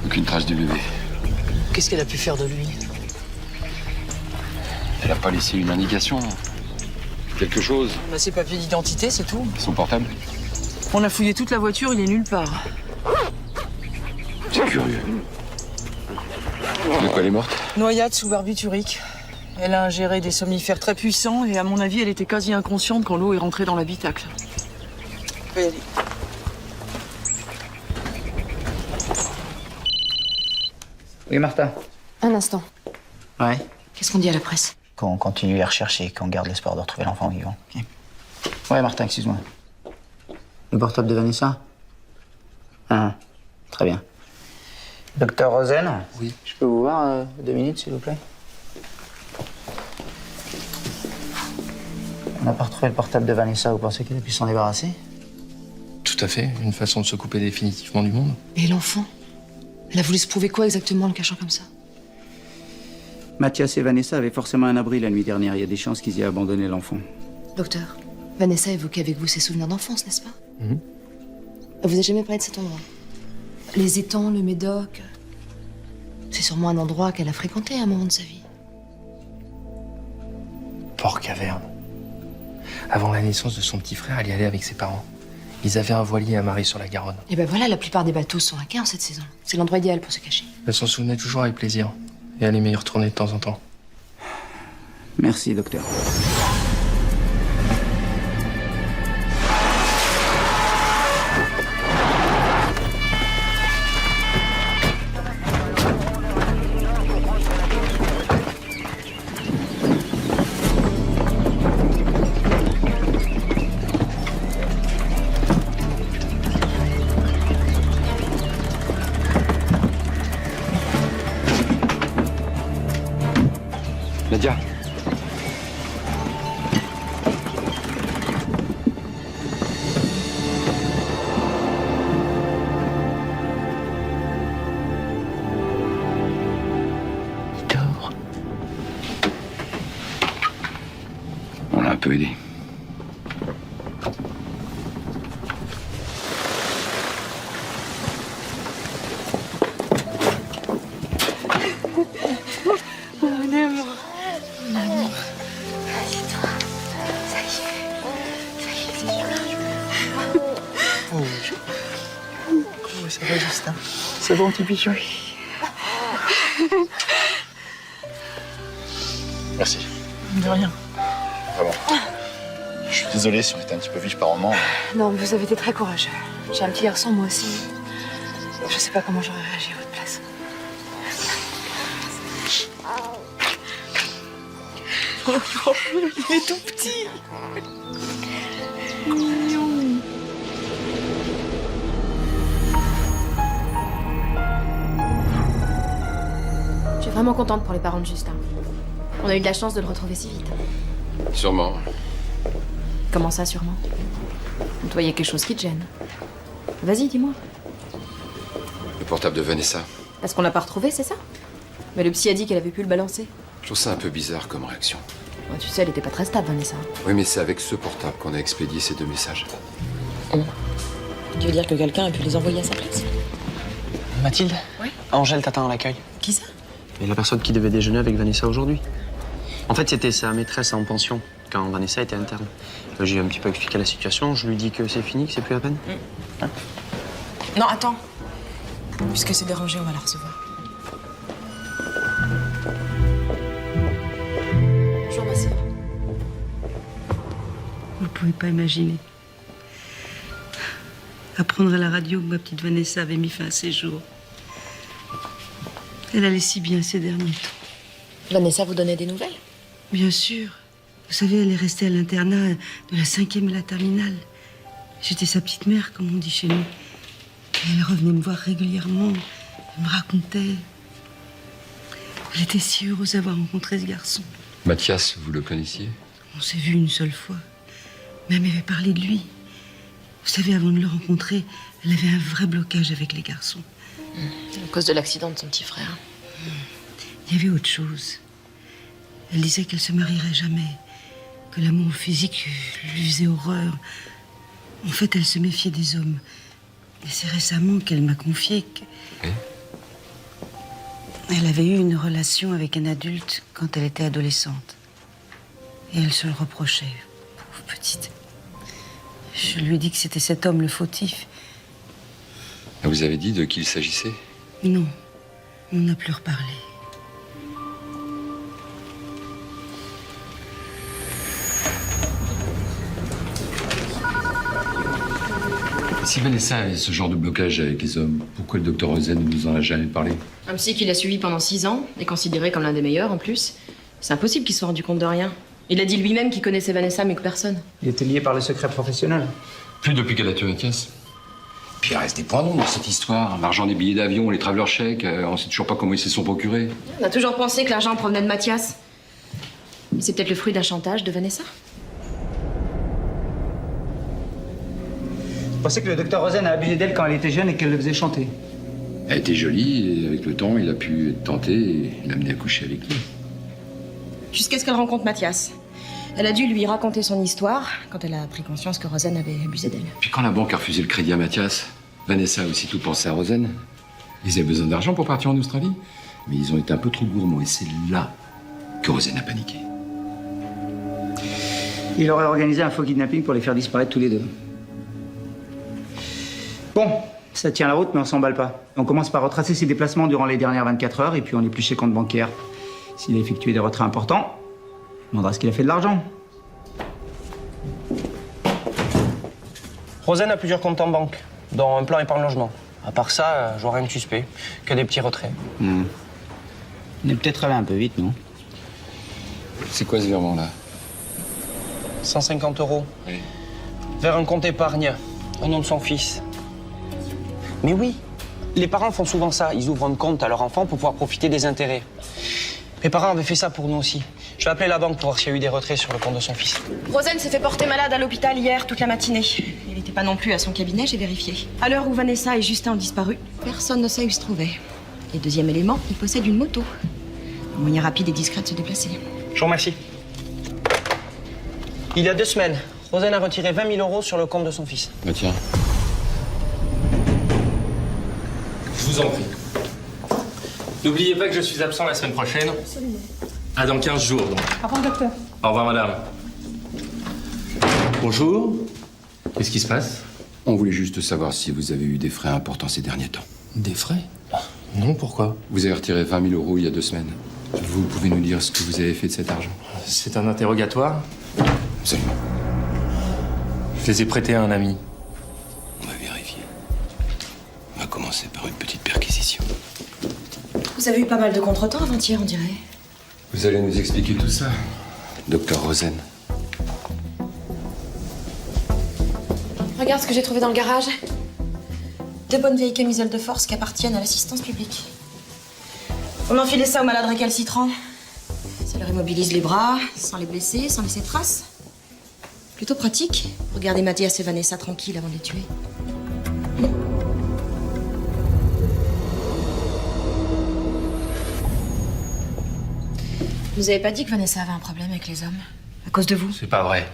Aucune trace du bébé. Qu'est-ce qu'elle a pu faire de lui? Elle n'a pas laissé une indication. Quelque chose. On a ses papiers d'identité, c'est tout. Son portable. On a fouillé toute la voiture, il est nulle part. C'est curieux. De quoi elle est morte? Noyade sous barbiturique. Elle a ingéré des somnifères très puissants et à mon avis, elle était quasi inconsciente quand l'eau est rentrée dans l'habitacle. On peut y aller. Oui, Martin. Un instant. Ouais. Qu'est-ce qu'on dit à la presse? Qu'on continue à rechercher et qu'on garde l'espoir de retrouver l'enfant vivant. Ok. Ouais, Martin, excuse-moi. Le portable de Vanessa? Ah, très bien. Docteur Rosen? Oui. Je peux vous voir 2 minutes, s'il vous plaît? On n'a pas retrouvé le portable de Vanessa. Vous pensez qu'elle a pu s'en débarrasser? Tout à fait, une façon de se couper définitivement du monde. Et l'enfant? Elle a voulu se prouver quoi exactement en le cachant comme ça? Mathias et Vanessa avaient forcément un abri la nuit dernière. Il y a des chances qu'ils y aient abandonné l'enfant. Docteur, Vanessa évoquait avec vous ses souvenirs d'enfance, n'est-ce pas? Mhm. Elle vous a jamais parlé de cet endroit? Les étangs, le Médoc. C'est sûrement un endroit qu'elle a fréquenté à un moment de sa vie. Port-Caverne. Avant la naissance de son petit frère, elle y allait avec ses parents. Ils avaient un voilier amarré sur la Garonne. Et ben voilà, la plupart des bateaux sont à quai en cette saison. C'est l'endroit idéal pour se cacher. Elle s'en souvenait toujours avec plaisir. Et elle aimait y retourner de temps en temps. Merci, docteur. Nadia. Il dort. On l'a un peu aidé. Mon amour. Mon amour. Assieds-toi. Ça y est, c'est bien. Oh, ça va, Justin? C'est bon, petit pichon? Merci. De rien. Vraiment. Je suis désolé si on était un petit peu vif par moment. Non, mais vous avez été très courageux. J'ai un petit garçon, moi aussi. Je sais pas comment j'aurais réagi à votre place. Oh, il est tout petit. Mignon. Je suis vraiment contente pour les parents de Justin. On a eu de la chance de le retrouver si vite. Sûrement. Comment ça, sûrement? Toi, il y a quelque chose qui te gêne. Vas-y, dis-moi. Le portable de Vanessa. Parce qu'on l'a pas retrouvé, c'est ça? Mais le psy a dit qu'elle avait pu le balancer. Je trouve ça un peu bizarre comme réaction. Ouais, tu sais, elle était pas très stable, Vanessa. Oui, mais c'est avec ce portable qu'on a expédié ces 2 messages. Tu veux dire que quelqu'un a pu les envoyer à sa place? Mathilde? Oui. Angèle t'attend à l'accueil. Qui ça? Et la personne qui devait déjeuner avec Vanessa aujourd'hui. En fait, c'était sa maîtresse en pension, quand Vanessa était interne. J'ai un petit peu expliqué la situation, je lui dis que c'est fini, que c'est plus la peine. Hein? Non, attends. Puisque c'est dérangé, on va la recevoir. Bonjour, ma sœur. Vous pouvez pas imaginer. Apprendre à la radio que ma petite Vanessa avait mis fin à ses jours. Elle allait si bien ces derniers temps. Vanessa vous donnait des nouvelles? Bien sûr. Vous savez, elle est restée à l'internat de la 5e à la terminale. J'étais sa petite mère, comme on dit chez nous. Et elle revenait me voir régulièrement. Elle me racontait. Elle était si heureuse d'avoir rencontré ce garçon. Mathias, vous le connaissiez? On s'est vu une seule fois. Mais elle m'avait parlé de lui. Vous savez, avant de le rencontrer, elle avait un vrai blocage avec les garçons. À cause de l'accident de son petit frère. Il y avait autre chose. Elle disait qu'elle se marierait jamais, que l'amour physique lui faisait horreur. En fait, elle se méfiait des hommes. Et c'est récemment qu'elle m'a confié que... Elle avait eu une relation avec un adulte quand elle était adolescente. Et elle se le reprochait, pauvre petite. Je lui ai dit que c'était cet homme le fautif. Vous avez dit de qui il s'agissait? Non, on n'a plus reparlé. Si Vanessa avait ce genre de blocage avec les hommes, pourquoi le docteur Rosen ne nous en a jamais parlé? Un psy qui l'a suivi pendant 6 ans, et considéré comme l'un des meilleurs en plus. C'est impossible qu'il se soit rendu compte de rien. Il a dit lui-même qu'il connaissait Vanessa mieux que personne. Il était lié par le secret professionnel. Plus depuis qu'elle a tué Mathias. Puis il reste des points noirs dans cette histoire. L'argent des billets d'avion, les traveler chèques, on sait toujours pas comment ils se sont procurés. On a toujours pensé que l'argent provenait de Mathias. Mais c'est peut-être le fruit d'un chantage de Vanessa. Vous pensez que le docteur Rosen a abusé d'elle quand elle était jeune et qu'elle le faisait chanter? Elle était jolie et avec le temps, il a pu être tenté et l'amener à coucher avec lui. Jusqu'à ce qu'elle rencontre Mathias. Elle a dû lui raconter son histoire quand elle a pris conscience que Rosen avait abusé d'elle. Puis quand la banque a refusé le crédit à Mathias, Vanessa a aussitôt pensé à Rosen. Ils avaient besoin d'argent pour partir en Australie. Mais ils ont été un peu trop gourmands et c'est là que Rosen a paniqué. Il aurait organisé un faux kidnapping pour les faire disparaître tous les deux. Bon, ça tient la route, mais on s'emballe pas. On commence par retracer ses déplacements durant les dernières 24 heures et puis on épluche ses comptes bancaires. S'il a effectué des retraits importants, on demandera ce qu'il a fait de l'argent. Rosen a plusieurs comptes en banque, dont un plan épargne logement. À part ça, je vois rien de suspect, que des petits retraits. On est peut-être allé un peu vite, non? C'est quoi ce virement-là? 150 €. Oui. Vers un compte épargne, au nom de son fils. Mais oui, les parents font souvent ça. Ils ouvrent un compte à leur enfant pour pouvoir profiter des intérêts. Mes parents avaient fait ça pour nous aussi. Je vais appeler la banque pour voir s'il y a eu des retraits sur le compte de son fils. Rosen s'est fait porter malade à l'hôpital hier toute la matinée. Il n'était pas non plus à son cabinet, j'ai vérifié. À l'heure où Vanessa et Justin ont disparu, personne ne sait où il se trouvait. Et deuxième élément, il possède une moto. Un moyen rapide et discret de se déplacer. Je vous remercie. Il y a 2 semaines, Rosen a retiré 20 000 € sur le compte de son fils. Bah tiens. Je vous en prie. N'oubliez pas que je suis absent la semaine prochaine. Absolument. Ah, dans 15 jours, donc. Au revoir, docteur. Au revoir, madame. Bonjour. Qu'est-ce qui se passe? On voulait juste savoir si vous avez eu des frais importants ces derniers temps. Des frais? Non, pourquoi? Vous avez retiré 20 000 € il y a 2 semaines. Vous pouvez nous dire ce que vous avez fait de cet argent? C'est un interrogatoire. Absolument. Je les ai prêtés à un ami. On va vérifier. On va commencer par une petite perquisition. Vous avez eu pas mal de contretemps avant-hier, on dirait. Vous allez nous expliquer tout ça, docteur Rosen. Regarde ce que j'ai trouvé dans le garage. 2 bonnes vieilles camisoles de force qui appartiennent à l'assistance publique. On enfilait ça aux malades récalcitrants. Ça leur est Immobilise les bras, sans les blesser, sans laisser de traces. Plutôt pratique. Regardez Mathias et Vanessa tranquilles avant de les tuer. Vous avez pas dit que Vanessa avait un problème avec les hommes? À cause de vous? C'est pas vrai.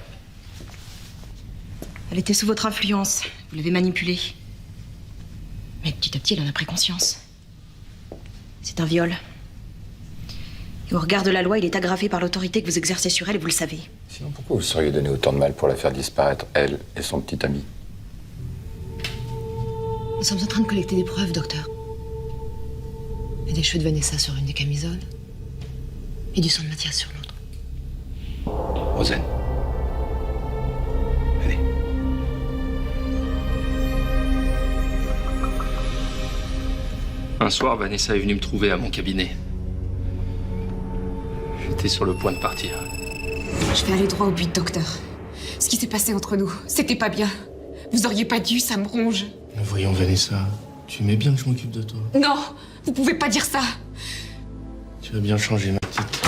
Elle était sous votre influence. Vous l'avez manipulée. Mais petit à petit, elle en a pris conscience. C'est un viol. Et au regard de la loi, il est aggravé par l'autorité que vous exercez sur elle et vous le savez. Sinon, pourquoi vous seriez donné autant de mal pour la faire disparaître, elle et son petit ami? Nous sommes en train de collecter des preuves, docteur. Et des cheveux de Vanessa sur une des camisoles. Et du sang de Mathias sur l'autre. Rosen. Allez. Un soir, Vanessa est venue me trouver à mon cabinet. J'étais sur le point de partir. Je vais aller droit au but, docteur. Ce qui s'est passé entre nous, c'était pas bien. Vous auriez pas dû, ça me ronge. Mais voyons, Vanessa, tu aimais bien que je m'occupe de toi. Non, vous pouvez pas dire ça. Tu vas bien changer, ma petite.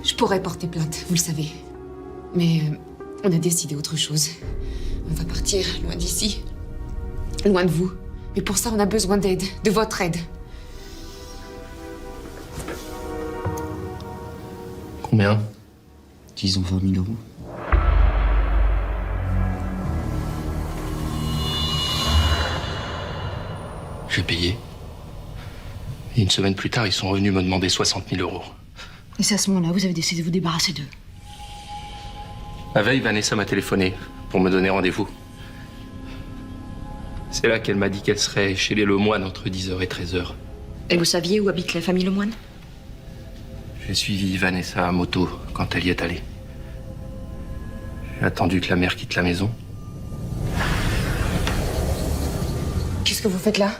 Je pourrais porter plainte, vous le savez. Mais on a décidé autre chose. On va partir loin d'ici, loin de vous. Mais pour ça, on a besoin d'aide, de votre aide. Combien? Disons 20 000 euros. J'ai payé. Et une semaine plus tard, ils sont revenus me demander 60 000 euros. Et c'est à ce moment-là que vous avez décidé de vous débarrasser d'eux. La veille, Vanessa m'a téléphoné pour me donner rendez-vous. C'est là qu'elle m'a dit qu'elle serait chez les Lemoine entre 10h et 13h. Et vous saviez où habite la famille Lemoine? J'ai suivi Vanessa à moto quand elle y est allée. J'ai attendu que la mère quitte la maison. Qu'est-ce que vous faites là?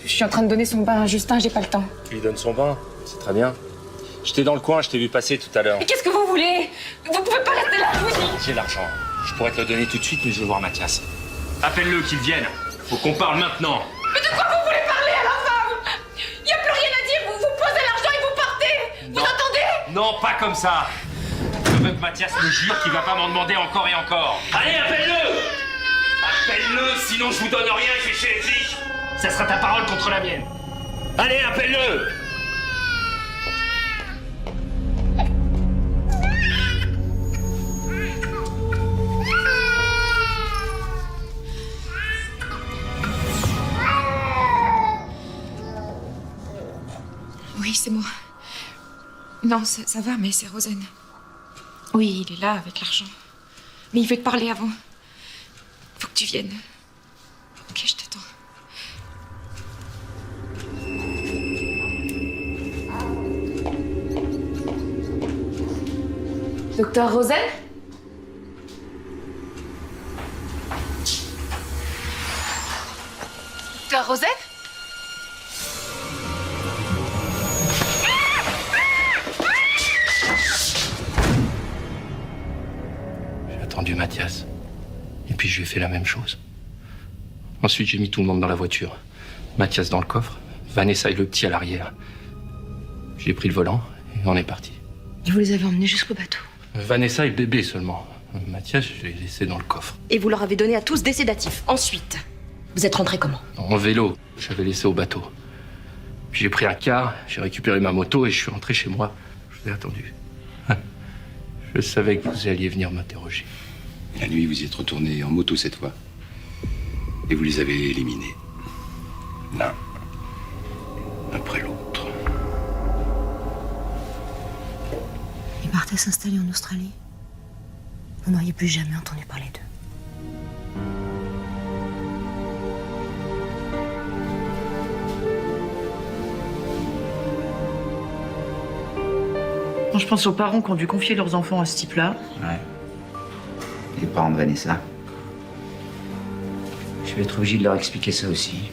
Je suis en train de donner son bain à Justin, j'ai pas le temps. Tu lui donnes son bain, c'est très bien. J'étais dans le coin, je t'ai vu passer tout à l'heure. Mais qu'est-ce que vous voulez? Vous pouvez pas rester là, je vous dis. J'ai l'argent. Je pourrais te le donner tout de suite, mais je veux voir Mathias. Appelle-le, qu'il vienne. Faut qu'on parle maintenant. Mais de quoi vous voulez parler à la femme? Y a plus rien à dire, vous posez l'argent et vous partez. Vous entendez? Non, pas comme ça. Je veux que Mathias me jure qu'il va pas m'en demander encore et encore. Allez, appelle-le! Appelle-le, sinon je vous donne rien et je vais chez les flics. Ça sera ta parole contre la mienne. Allez, appelle-le! Oui, c'est moi. Non, ça va, mais c'est Rosen. Oui, il est là avec l'argent. Mais il veut te parler avant. Faut que tu viennes. Ok, je t'attends. Docteur Rosen? Docteur Rosen? J'ai attendu Mathias. Et puis je lui ai fait la même chose. Ensuite, j'ai mis tout le monde dans la voiture. Mathias dans le coffre, Vanessa et le petit à l'arrière. J'ai pris le volant et on est parti. Et vous les avez emmenés jusqu'au bateau? Vanessa et le bébé seulement. Mathias, je l'ai laissé dans le coffre. Et vous leur avez donné à tous des sédatifs. Ensuite, vous êtes rentrés comment? En vélo, j'avais laissé au bateau. Puis j'ai pris un car, j'ai récupéré ma moto et je suis rentré chez moi. Je vous ai attendu. Je savais que vous alliez venir m'interroger. La nuit, vous y êtes retourné en moto cette fois. Et vous les avez éliminés. L'un après l'autre. Ils partaient s'installer en Australie. Vous n'auriez plus jamais entendu parler d'eux. Quand je pense aux parents qui ont dû confier leurs enfants à ce type-là. Ouais. Les parents de Vanessa. Je vais être obligé de leur expliquer ça aussi.